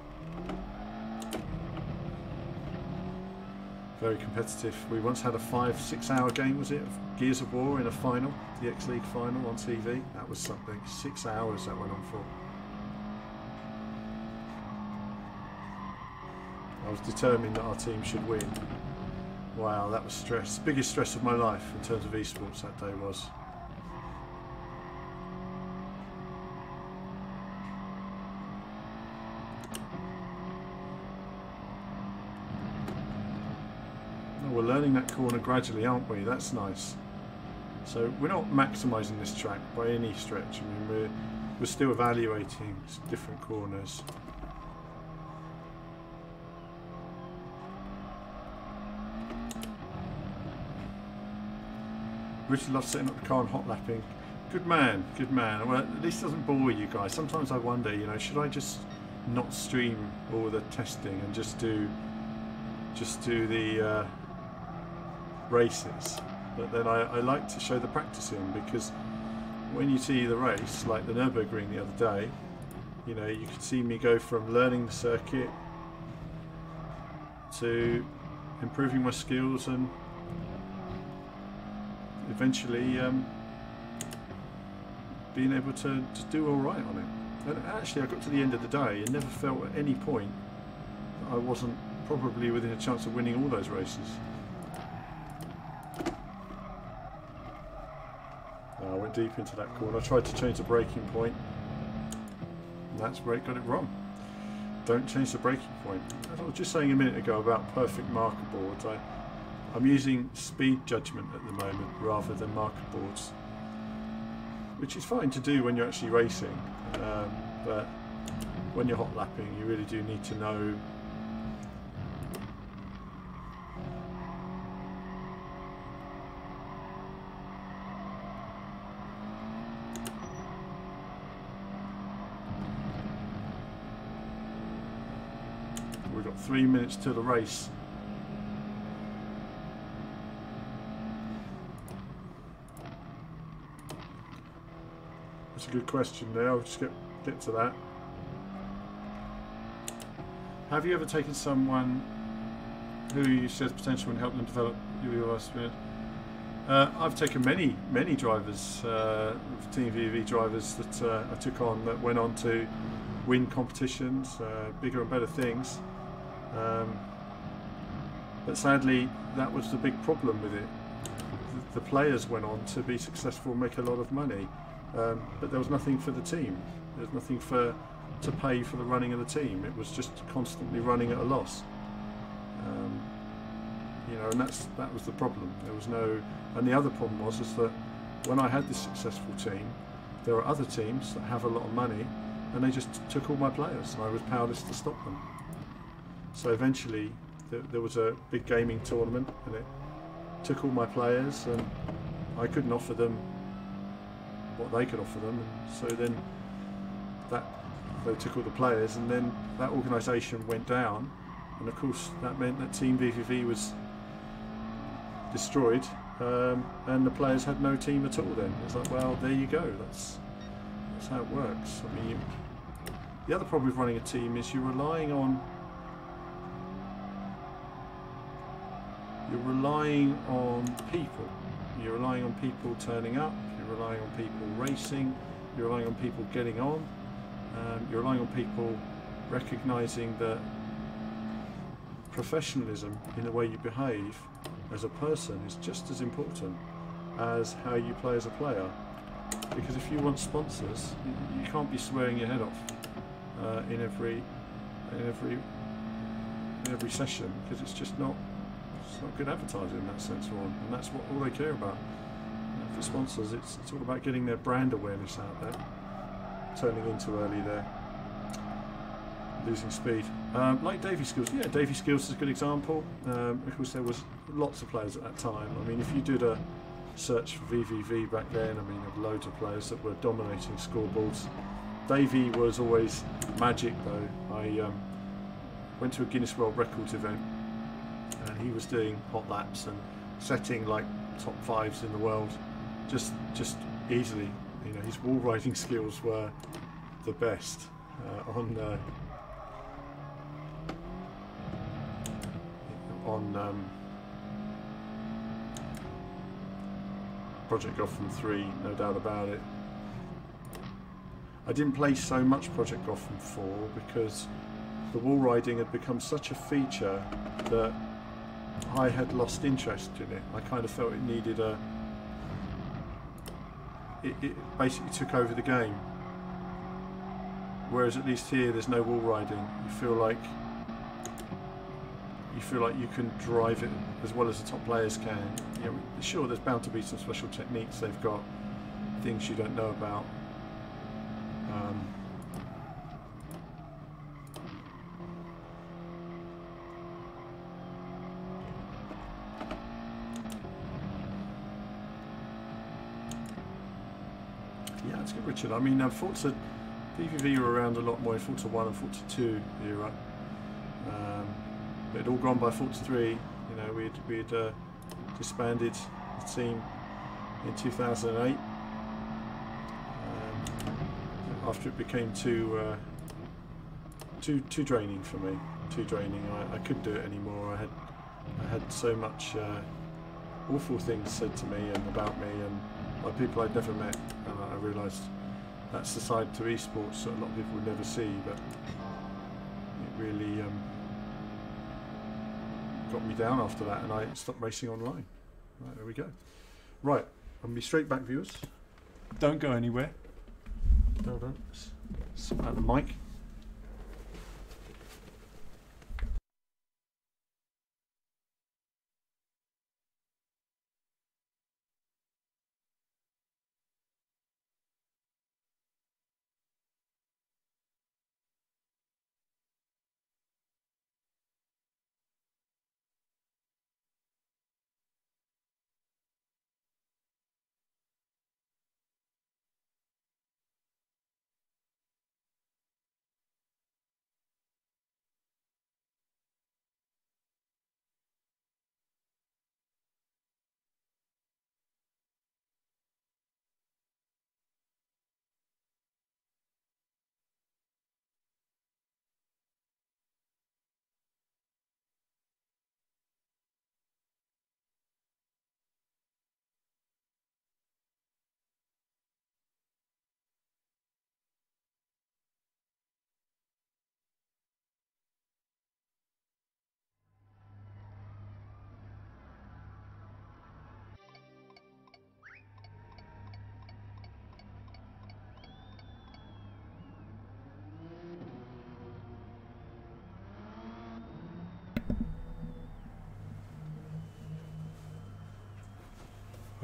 Very competitive. We once had a 5-6 hour game, was it, of Gears of War in a final, the X League final on TV. That was something. 6 hours that went on for. I was determined that our team should win. Wow, that was stress. Biggest stress of my life in terms of esports that day was. Oh, we're learning that corner gradually, aren't we? That's nice. So we're not maximising this track by any stretch. I mean, we're still evaluating different corners. Richard loves setting up the car and hot lapping. Good man, good man. Well, at least it doesn't bore you guys. Sometimes I wonder, you know, should I just not stream all the testing and just do the races? But then I like to show the practicing, because when you see the race, like the Nürburgring the other day, you know, you could see me go from learning the circuit to improving my skills and eventually being able to do all right on it. And actually I got to the end of the day and never felt at any point that I wasn't probably within a chance of winning all those races. I went deep into that corner. I tried to change the braking point, and that's where it got it wrong. Don't change the braking point. As I was just saying a minute ago about perfect marker boards, I'm using speed judgment at the moment rather than marker boards, which is fine to do when you're actually racing, but when you're hot lapping you really do need to know got 3 minutes to the race. That's a good question there. I'll just get to that. Have you ever taken someone who you see has potential and helped them develop your spirit? I've taken many drivers, Team VV drivers that I took on that went on to win competitions, bigger and better things. But sadly, that was the big problem with it. The players went on to be successful and make a lot of money, but there was nothing for the team. There was nothing to pay for the running of the team. It was just constantly running at a loss. You know, and that was the problem. There was no, and the other problem was is that when I had this successful team, there are other teams that have a lot of money, and they just took all my players, and I was powerless to stop them. So eventually, there was a big gaming tournament, and it took all my players, and I couldn't offer them what they could offer them, and so then they took all the players, and then that organisation went down, and of course that meant that Team VVV was destroyed, and the players had no team at all. Then it's like, well, there you go. That's how it works. I mean, the other problem with running a team is you're relying on people. You're relying on people turning up. You're relying on people racing. You're relying on people getting on. You're relying on people recognising that professionalism in the way you behave as a person is just as important as how you play as a player. Because if you want sponsors, you can't be swearing your head off in every session, because it's just not good advertising in that sense for them, and that's what all they care about. For sponsors, it's all about getting their brand awareness out there. Turning in too early there, losing speed. Like Davy Skills, yeah, Davy Skills is a good example. Of course, there was lots of players at that time. I mean, if you did a search for VVV back then, I mean, there were loads of players that were dominating scoreboards. Davy was always magic, though. I went to a Guinness World Records event, and he was doing hot laps and setting like top fives in the world, just easily. You know, his wall riding skills were the best on Project Gotham 3, no doubt about it. I didn't play so much Project Gotham 4 because the wall riding had become such a feature that I had lost interest in it. I kind of felt it needed a... It basically took over the game. Whereas at least here there's no wall riding. You feel like you can drive it as well as the top players can. You know, sure, there's bound to be some special techniques. They've got things you don't know about. Yeah, it's good, Richard. I mean, Forza PVV were around a lot more in Forza 1 and Forza 2 era. It had all gone by Forza 3. You know, we'd disbanded the team in 2008 after it became too draining for me. Too draining. I couldn't do it anymore. I had so much awful things said to me and about me and by people I'd never met, and I realised that's the side to esports that a lot of people would never see, but it really got me down after that, and I stopped racing online. Right, there we go. Right, I'll be straight back, viewers. Don't go anywhere. Hold on. Sort out the mic.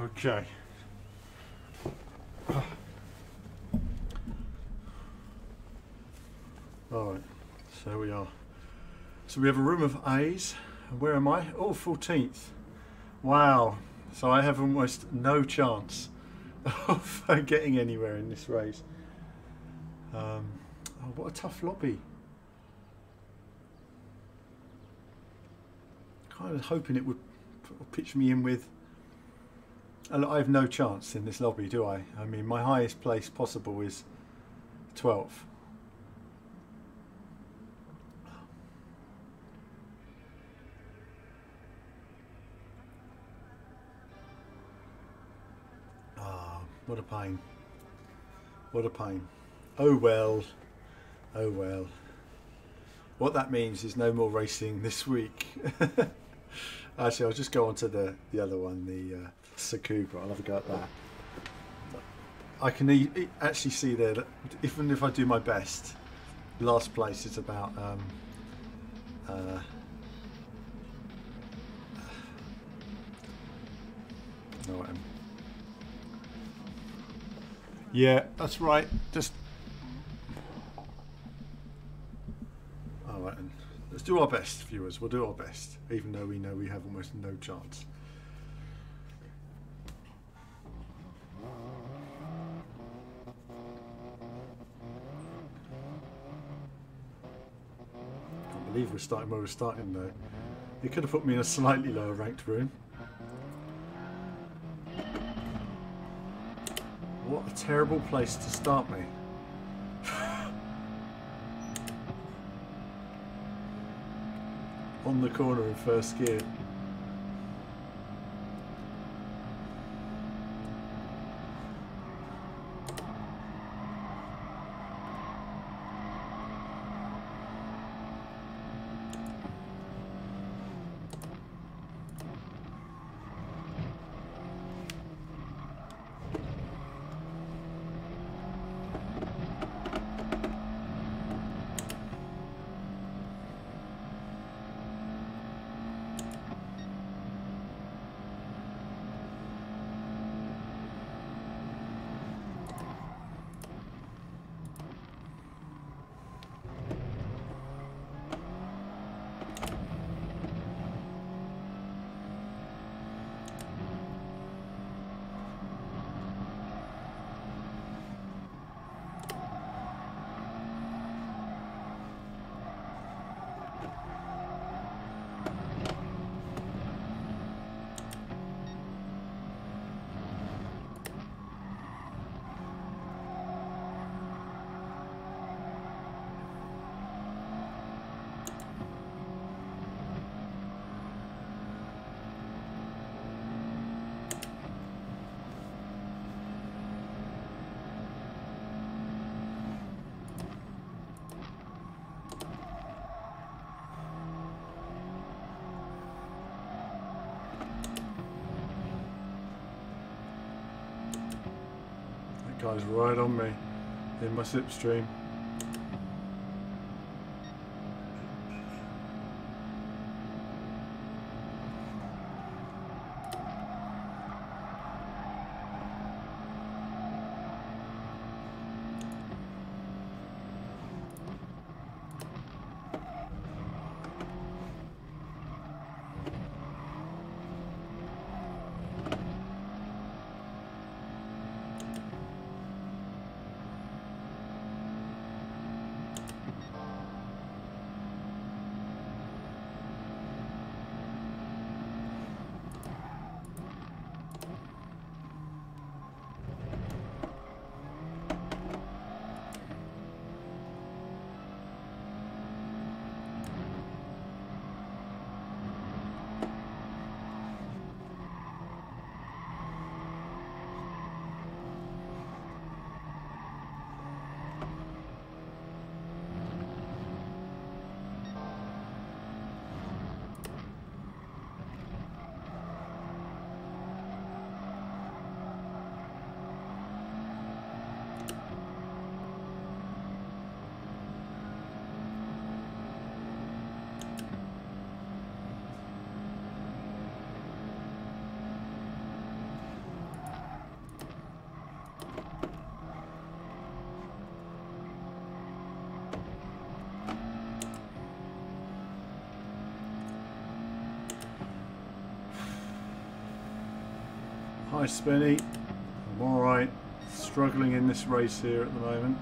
Okay. Alright, so we are. So we have a room of A's. Where am I? Oh, 14th. Wow. So I have almost no chance of getting anywhere in this race. Oh, what a tough lobby. Kind of hoping it would pitch me in with... I have no chance in this lobby, do I? I mean, my highest place possible is 12. Ah, what a pain. What a pain. Oh well. Oh well. What that means is no more racing this week. Actually, I'll just go on to the other one, the Sakuba. I'll have a go at that. I can actually see there that even if I do my best, last place is about no, yeah, that's right. Just all right, and let's do our best, viewers. We'll do our best, even though we know we have almost no chance. I believe we're starting where we're starting though. It could have put me in a slightly lower ranked room. What a terrible place to start me. On the corner in first gear. Guy's right on me in my slipstream. Hi Spenny, I'm alright. Struggling in this race here at the moment.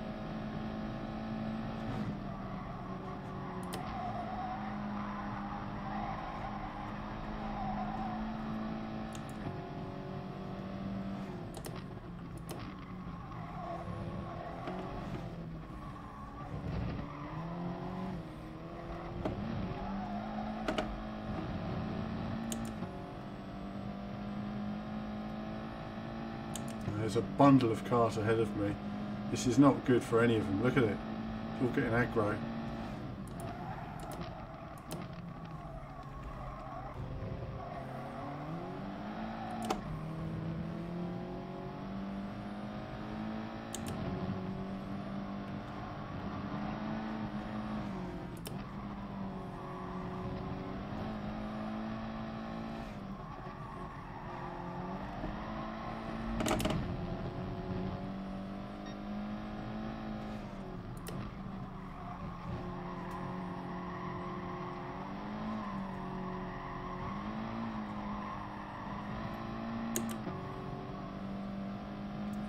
There's a bundle of cars ahead of me. This is not good for any of them. Look at it. It's all getting aggro.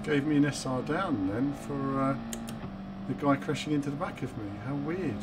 Gave me an SR down then for the guy crashing into the back of me. How weird.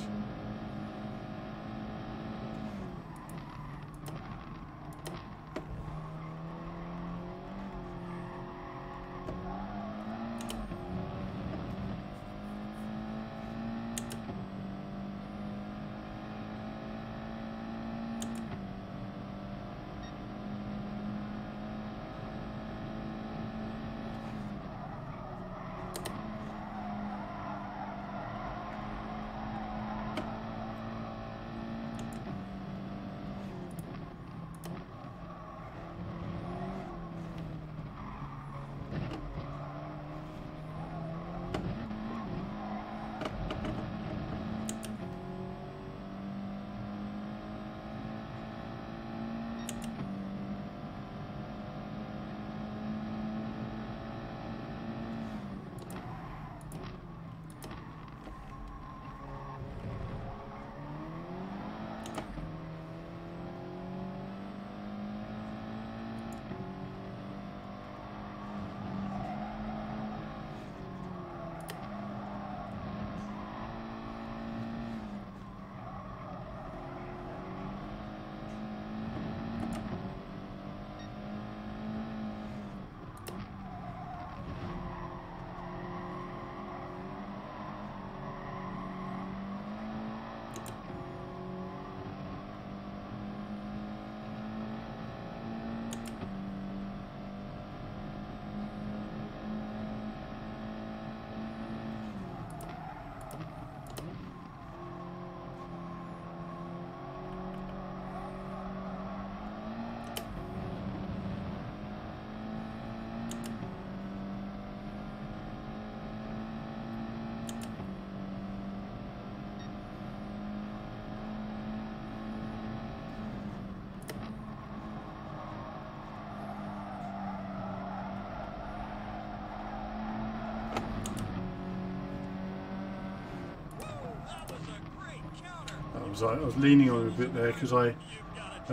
I was leaning on him a bit there because I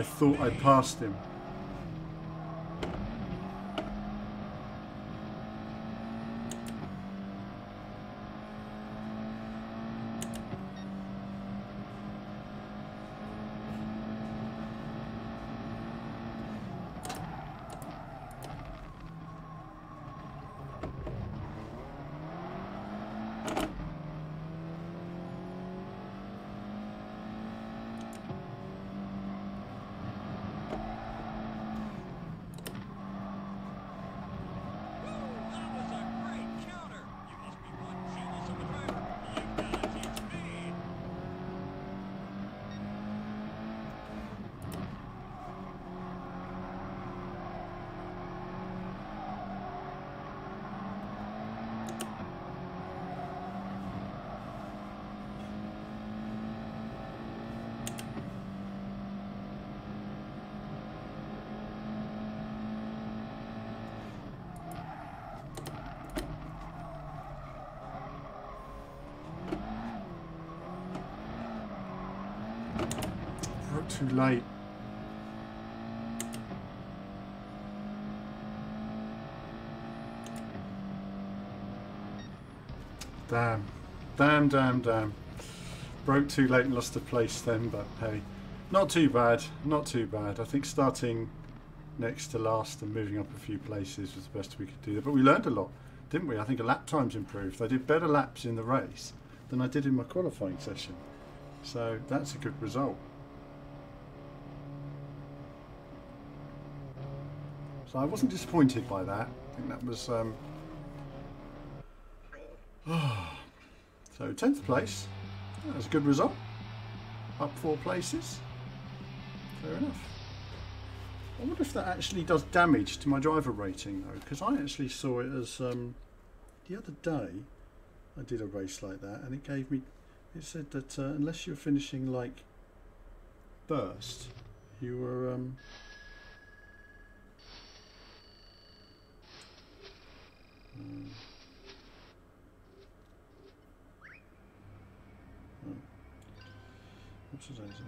thought I'd passed him. Too late. Damn. Damn, damn, damn. Broke too late and lost a place then, but hey. Not too bad. Not too bad. I think starting next to last and moving up a few places was the best we could do there. But we learned a lot, didn't we? I think a lap time's improved. I did better laps in the race than I did in my qualifying session. So that's a good result. So I wasn't disappointed by that. I think that was... so 10th place. That was a good result. Up 4 places. Fair enough. I wonder if that actually does damage to my driver rating though, because I actually saw it as the other day I did a race like that and it gave me, it said that unless you're finishing like first, you were what today is it?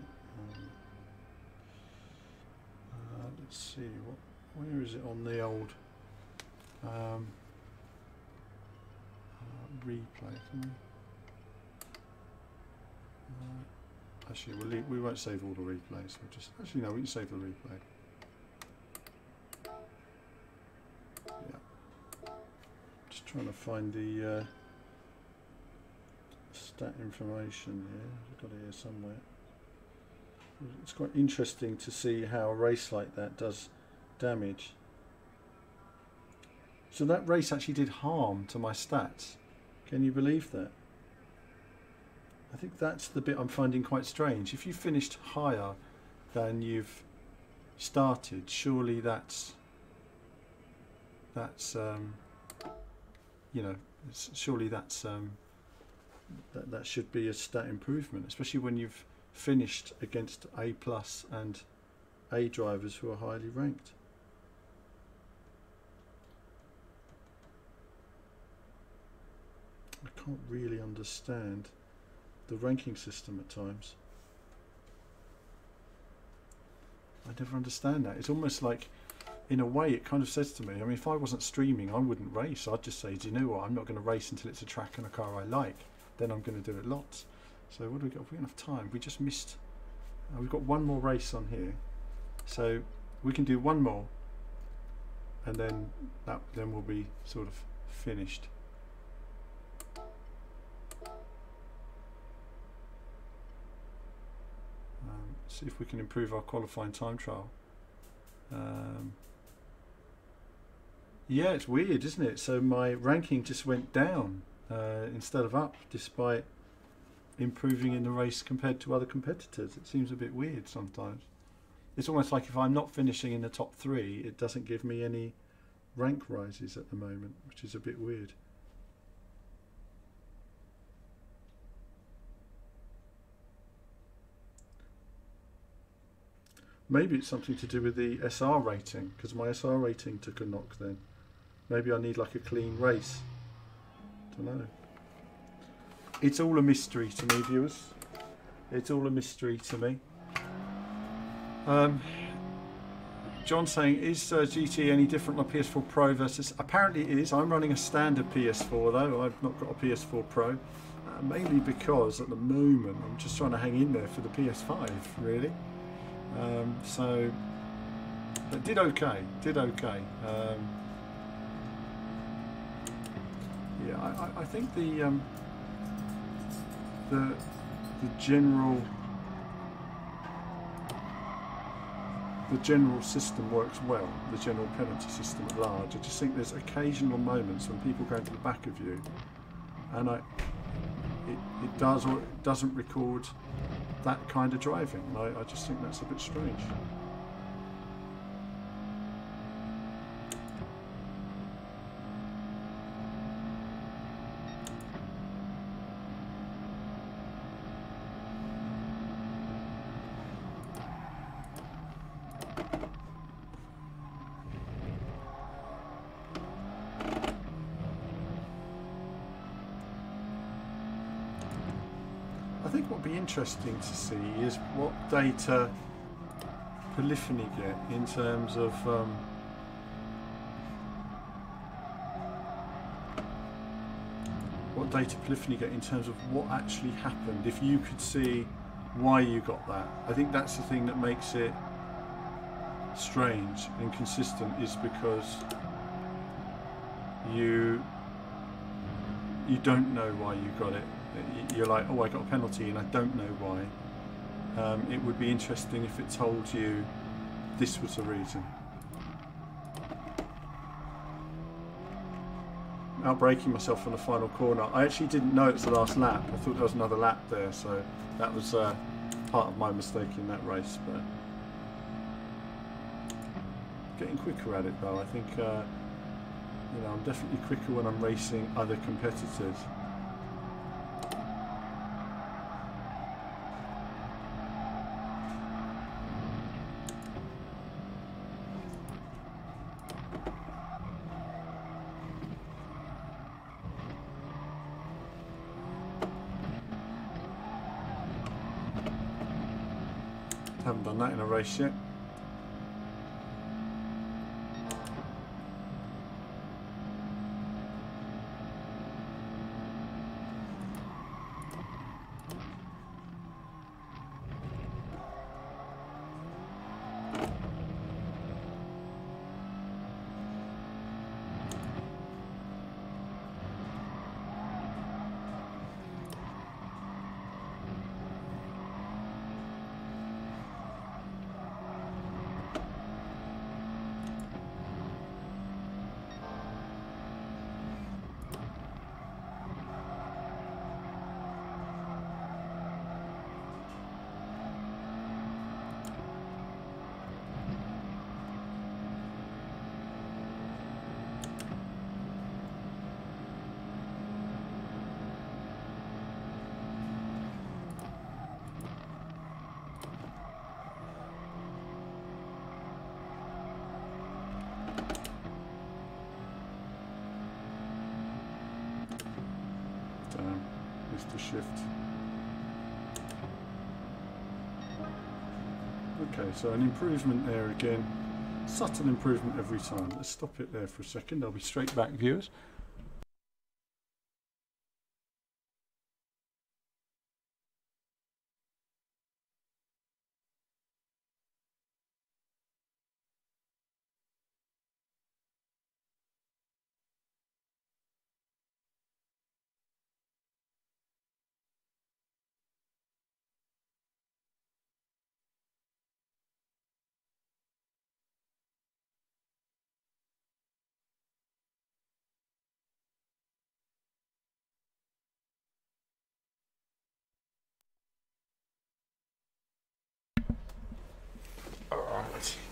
Let's see, where is it on the old replay? Actually, we won't save all the replays. We'll just actually no, we can save the replay. Yeah, just trying to find the stat information here. I've got it here somewhere. It's quite interesting to see how a race like that does damage. So that race actually did harm to my stats. Can you believe that? I think that's the bit I'm finding quite strange. If you finished higher than you've started, surely that's you know, surely that's that should be a stat improvement, especially when you've finished against A+ and A drivers who are highly ranked. I can't really understand the ranking system at times. I never understand that. It's almost like, in a way, it kind of says to me, I mean, if I wasn't streaming, I wouldn't race. I'd just say, do you know what, I'm not going to race until it's a track and a car I like. Then I'm going to do it lots. So what do we got? Have we got enough time? We just missed. We've got one more race on here, so we can do one more, and then we'll be sort of finished. See if we can improve our qualifying time trial. Yeah, it's weird, isn't it? So my ranking just went down instead of up, despite improving in the race compared to other competitors. It seems a bit weird sometimes. It's almost like if I'm not finishing in the top 3, it doesn't give me any rank rises at the moment, which is a bit weird. Maybe it's something to do with the SR rating, because my SR rating took a knock then. Maybe I need like a clean race. Don't know. It's all a mystery to me, viewers. It's all a mystery to me. John saying, is GT any different on PS4 Pro versus... Apparently it is. I'm running a standard PS4 though. I've not got a PS4 Pro. Mainly because at the moment I'm just trying to hang in there for the PS5, really. So, but did okay. Yeah, I think the general system works well. The general penalty system at large. I just think there's occasional moments when people go to the back of you, and it does or it doesn't record that kind of driving. I just think that's a bit strange. I think what would be interesting to see is what data Polyphony get in terms of what data polyphony you get in terms of what actually happened. If you could see why you got that, I think that's the thing that makes it strange, inconsistent, is because you don't know why you got it. You're like, oh, I got a penalty and I don't know why. It would be interesting if it told you this was the reason. Out braking myself on the final corner. I actually didn't know it was the last lap. I thought there was another lap there, so that was part of my mistake in that race. But getting quicker at it though. I think you know, I'm definitely quicker when I'm racing other competitors. Haven't done that in a race yet. To shift. Okay, so an improvement there again. Subtle improvement every time. Let's stop it there for a second. I'll be straight back, viewers.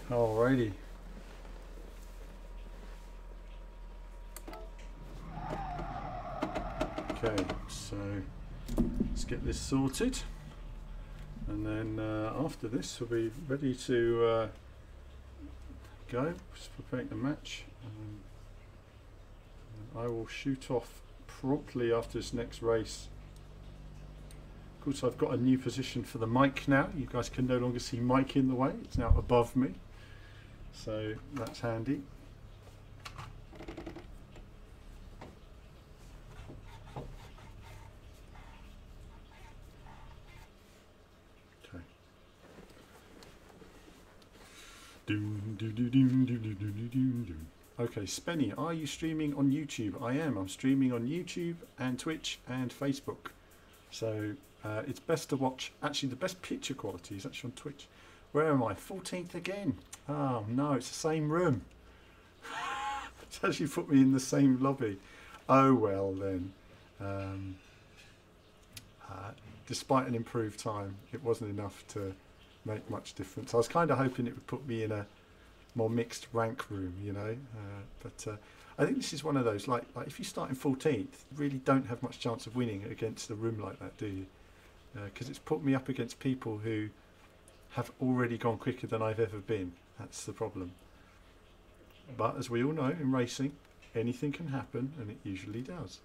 Alrighty. Okay, so let's get this sorted, and then after this we'll be ready to go. Just preparing the match. I will shoot off promptly after this next race. Of course, I've got a new position for the mic now. You guys can no longer see Mike in the way. It's now above me, so that's handy. Okay. Okay, Spenny, are you streaming on YouTube? I am. I'm streaming on YouTube and Twitch and Facebook. So it's best to watch. Actually, the best picture quality is actually on Twitch. Where am I? 14th again. Oh no, it's the same room. It's actually put me in the same lobby. Oh well then. Despite an improved time, it wasn't enough to make much difference. I was kind of hoping it would put me in a more mixed rank room, you know. But I think this is one of those, like if you start in 14th, you really don't have much chance of winning against a room like that, do you? Because it's put me up against people who have already gone quicker than I've ever been. That's the problem. But as we all know, in racing, anything can happen, and it usually does.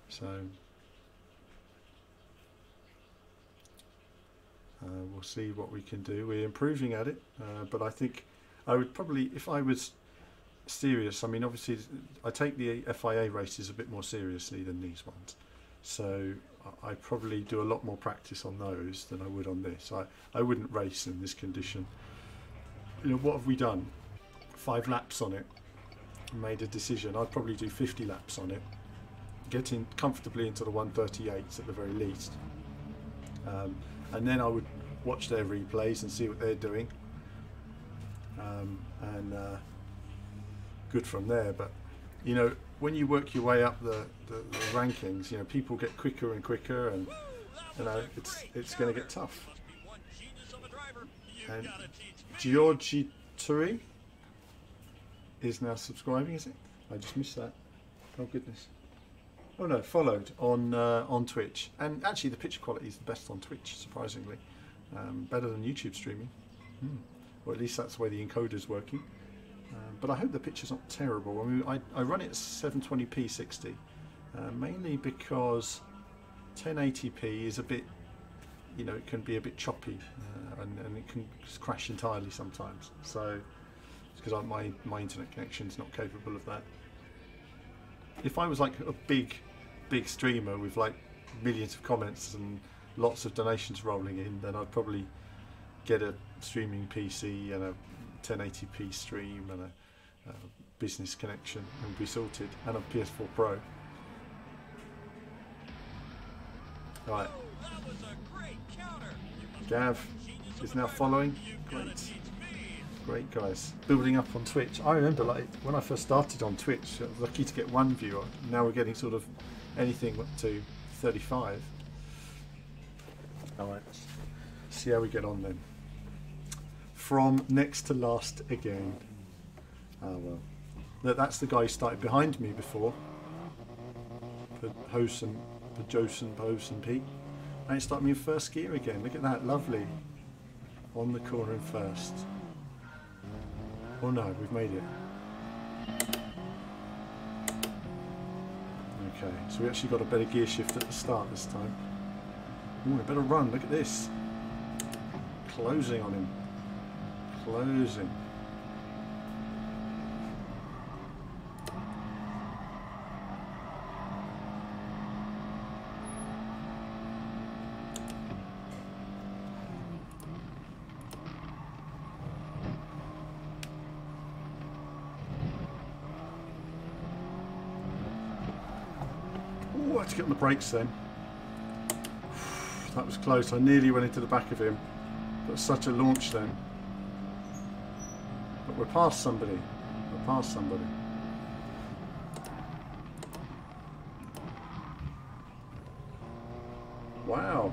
So we'll see what we can do. We're improving at it, but I think I would probably, if I was serious. I mean, obviously, I take the FIA races a bit more seriously than these ones, so I probably do a lot more practice on those than I would on this. I wouldn't race in this condition. You know, what have we done? 5 laps on it. Made a decision. I'd probably do 50 laps on it, getting comfortably into the 138s at the very least, and then I would watch their replays and see what they're doing, and good from there. But you know, when you work your way up the rankings, you know, people get quicker and quicker, and you know, it's going to get tough. And Georgie Turi is now subscribing, is it? I just missed that. Oh goodness. Oh no, followed on Twitch. And actually the picture quality is the best on Twitch, surprisingly. Better than YouTube streaming. Or at least that's the way the encoder's working. But I hope the picture's not terrible. I mean, I run it at 720p 60, mainly because 1080p is a bit, you know, it can be a bit choppy, and it can just crash entirely sometimes. So it's because my internet connection's not capable of that. If I was like a big streamer with like millions of comments and lots of donations rolling in, then I'd probably get a streaming PC and a 1080p stream and a business connection and be sorted, and a PS4 Pro. Right, Gav is now following. Great guys, building up on Twitch. I remember, like, when I first started on Twitch, I was lucky to get 1 viewer. Now we're getting sort of anything up to 35. All right, see how we get on then. From next to last again. Oh well. That's the guy who started behind me before. For Hosen, for Josen, Hosen Pete. And it started me in first gear again. Look at that, lovely. On the corner in first. Oh no, we've made it. Okay, so we actually got a better gear shift at the start this time. Ooh, I better run, look at this. Closing on him. Closing. Oh, I had to get on the brakes then. That was close. I nearly went into the back of him. But such a launch then. But we're past somebody. We're past somebody. Wow.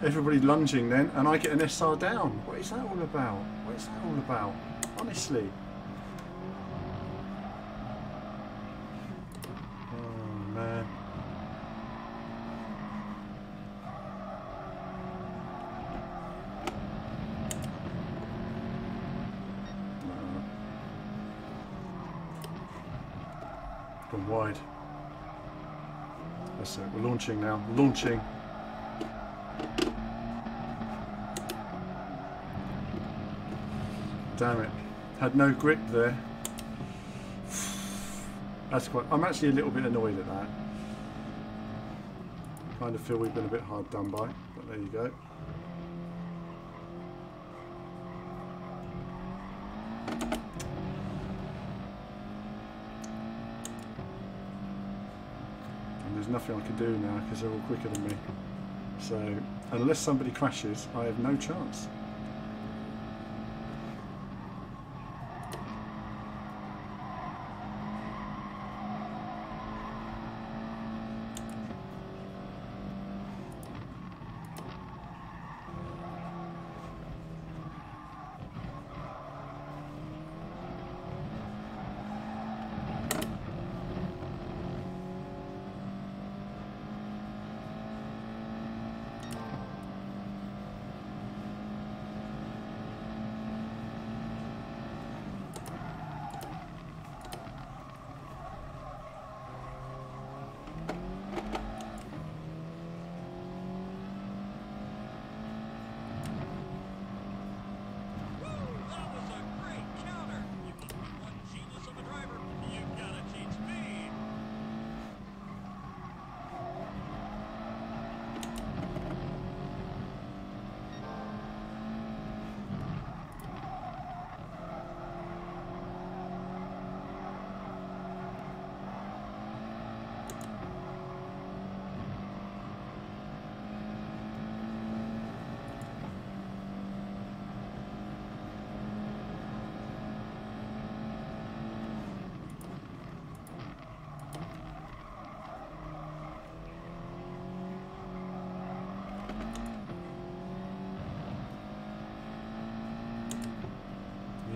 Everybody lunging then, and I get an SR down. What is that all about? What is that all about? Honestly. Oh man. Gone wide. That's it, we're launching now. Launching. Damn it. Had no grip there. That's quite. I'm actually a little bit annoyed at that. Kind of feel we've been a bit hard done by, but there you go. There's nothing I can do now because they're all quicker than me. So, unless somebody crashes, I have no chance.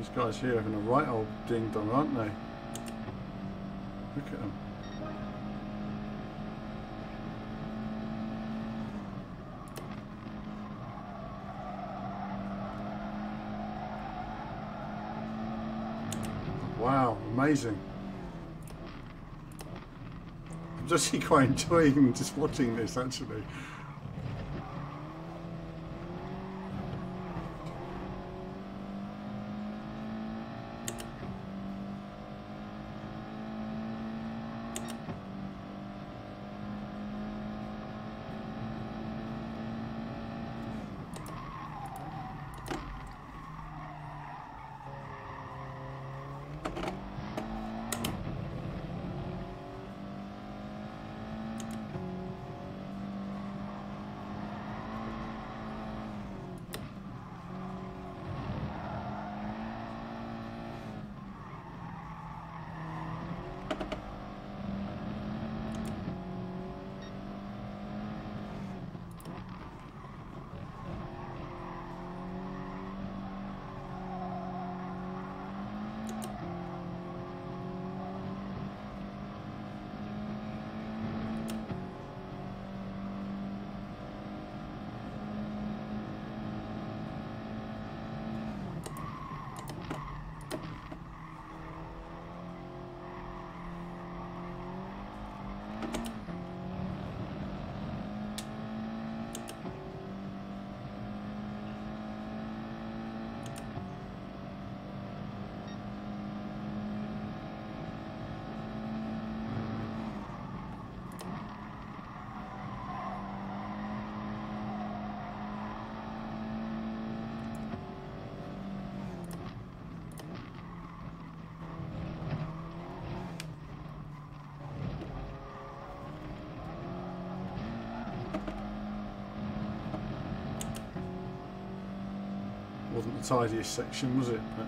These guys here having a right old ding dong, aren't they? Look at them. Wow, amazing. I'm just quite enjoying just watching this actually. Wasn't the tidiest section, was it? But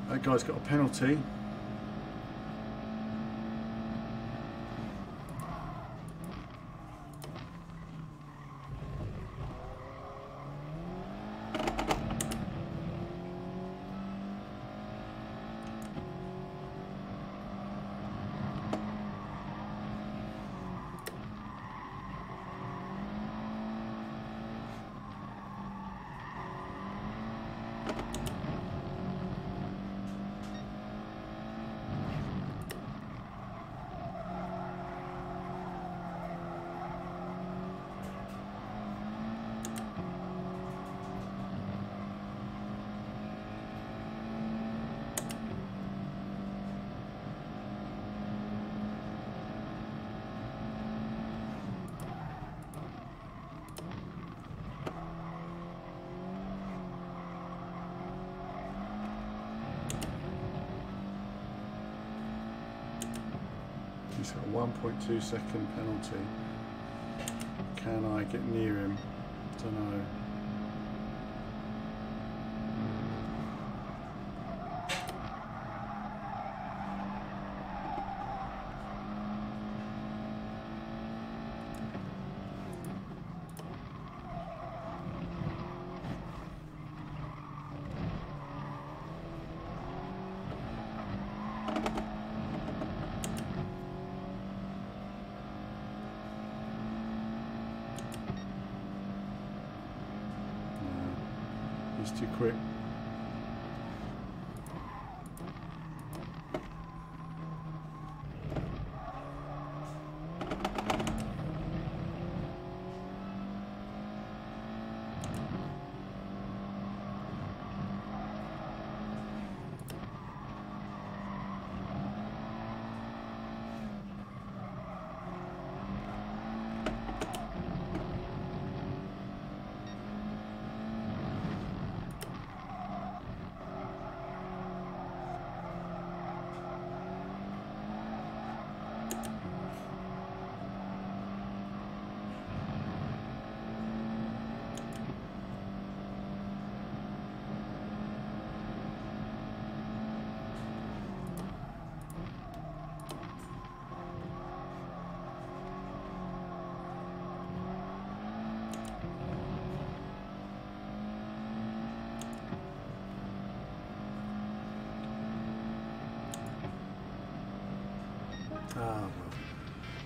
that guy's got a penalty. He's got a 1.2 second penalty. Can I get near him? Don't know. He's too quick. Well.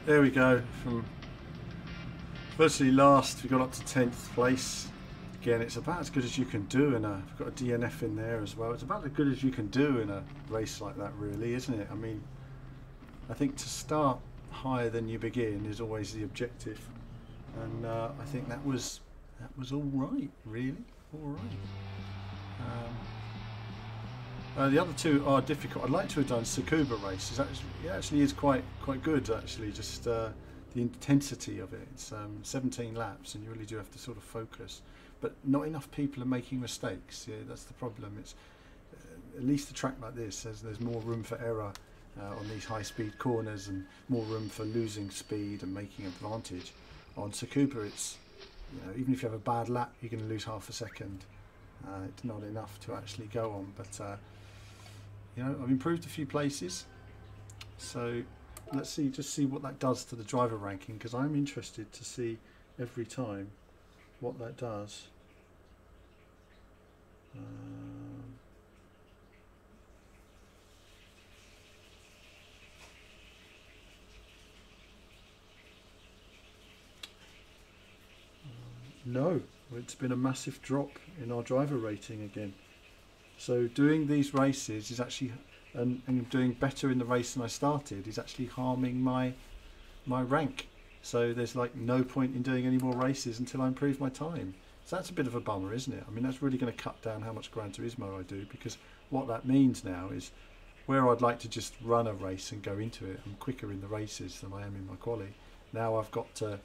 There we go. From virtually last, we got up to 10th place. Again, it's about as good as you can do in a. We've got a DNF in there as well. It's about as good as you can do in a race like that, really, isn't it? I mean, I think to start higher than you begin is always the objective, and I think that was all right, really, all right. The other two are difficult. I'd like to have done Tsukuba races. It actually is quite good, actually. Just the intensity of it. It's 17 laps, and you really do have to sort of focus. But not enough people are making mistakes. Yeah, that's the problem. It's at least a track like this, there's more room for error on these high-speed corners, and more room for losing speed and making advantage. On Tsukuba, it's even if you have a bad lap, you're going to lose half a second. It's not enough to actually go on, but I've improved a few places, so let's see what that does to the driver ranking, because I'm interested to see every time what that does. No, it's been a massive drop in our driver rating again. So doing these races is actually, and doing better in the race than I started, is actually harming my rank. So there's like no point in doing any more races until I improve my time. So that's a bit of a bummer, isn't it? I mean, that's really going to cut down how much Gran Turismo I do, because what that means now is where I'd like to just run a race and go into it, I'm quicker in the races than I am in my quali. Now I've got to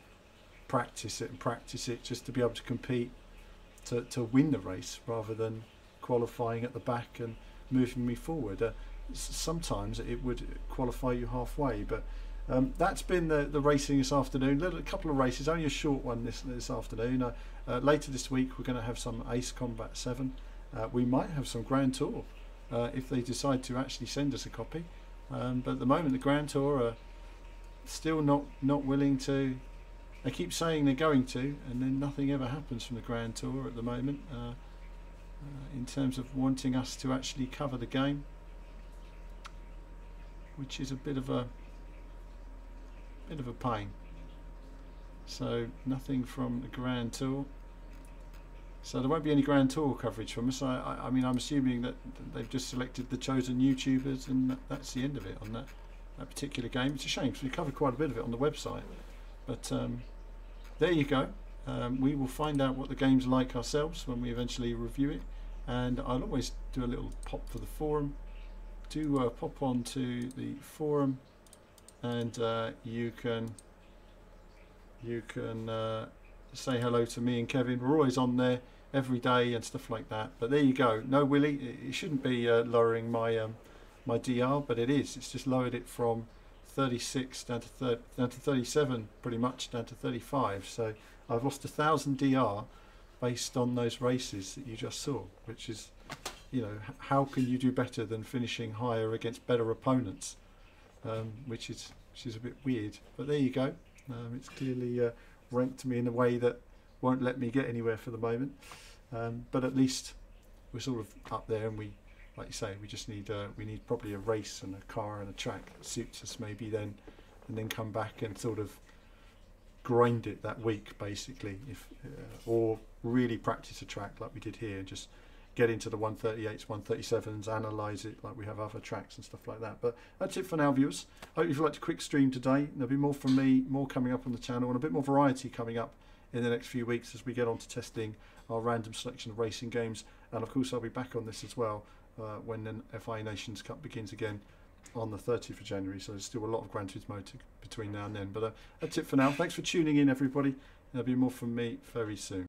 practice it just to be able to compete to win the race, rather than qualifying at the back and moving me forward. Sometimes it would qualify you halfway, but that's been the racing this afternoon. A couple of races, only a short one this afternoon. Later this week we're going to have some Ace Combat 7. We might have some Grand Tour if they decide to actually send us a copy, but at the moment the Grand Tour are still not willing to. They keep saying they're going to, and then nothing ever happens from the Grand Tour at the moment, in terms of wanting us to actually cover the game, which is a bit of a pain. So nothing from the Grand Tour. So there won't be any Grand Tour coverage from us. I mean, I'm assuming that they've just selected the chosen YouTubers, and that's the end of it on that particular game. It's a shame, because we covered quite a bit of it on the website. But there you go. We will find out what the game's like ourselves when we eventually review it, and I'll always do a little pop for the forum. Do pop on to the forum, and you can say hello to me and Kevin. We're always on there every day and stuff like that. But there you go. No, Willie, it shouldn't be lowering my my DR, but it is. It's just lowered it from 36 down to 37, pretty much down to 35. So I've lost 1,000 DR based on those races that you just saw, which is, how can you do better than finishing higher against better opponents? Which is a bit weird, but there you go. It's clearly ranked me in a way that won't let me get anywhere for the moment, but at least we're sort of up there, and we, like you say, we just need probably a race and a car and a track that suits us maybe then, and then come back and sort of grind it that week basically, or really practice a track like we did here, just get into the 138s, 137s, analyse it like we have other tracks and stuff like that. But that's it for now, viewers. Hope you've liked a quick stream today. There'll be more from me, more coming up on the channel, and a bit more variety coming up in the next few weeks as we get on to testing our random selection of racing games. And of course I'll be back on this as well when the FIA Nations Cup begins again on the 30th of January. So there's still a lot of Gran Turismo between now and then. But that's it for now. Thanks for tuning in, everybody. There'll be more from me very soon.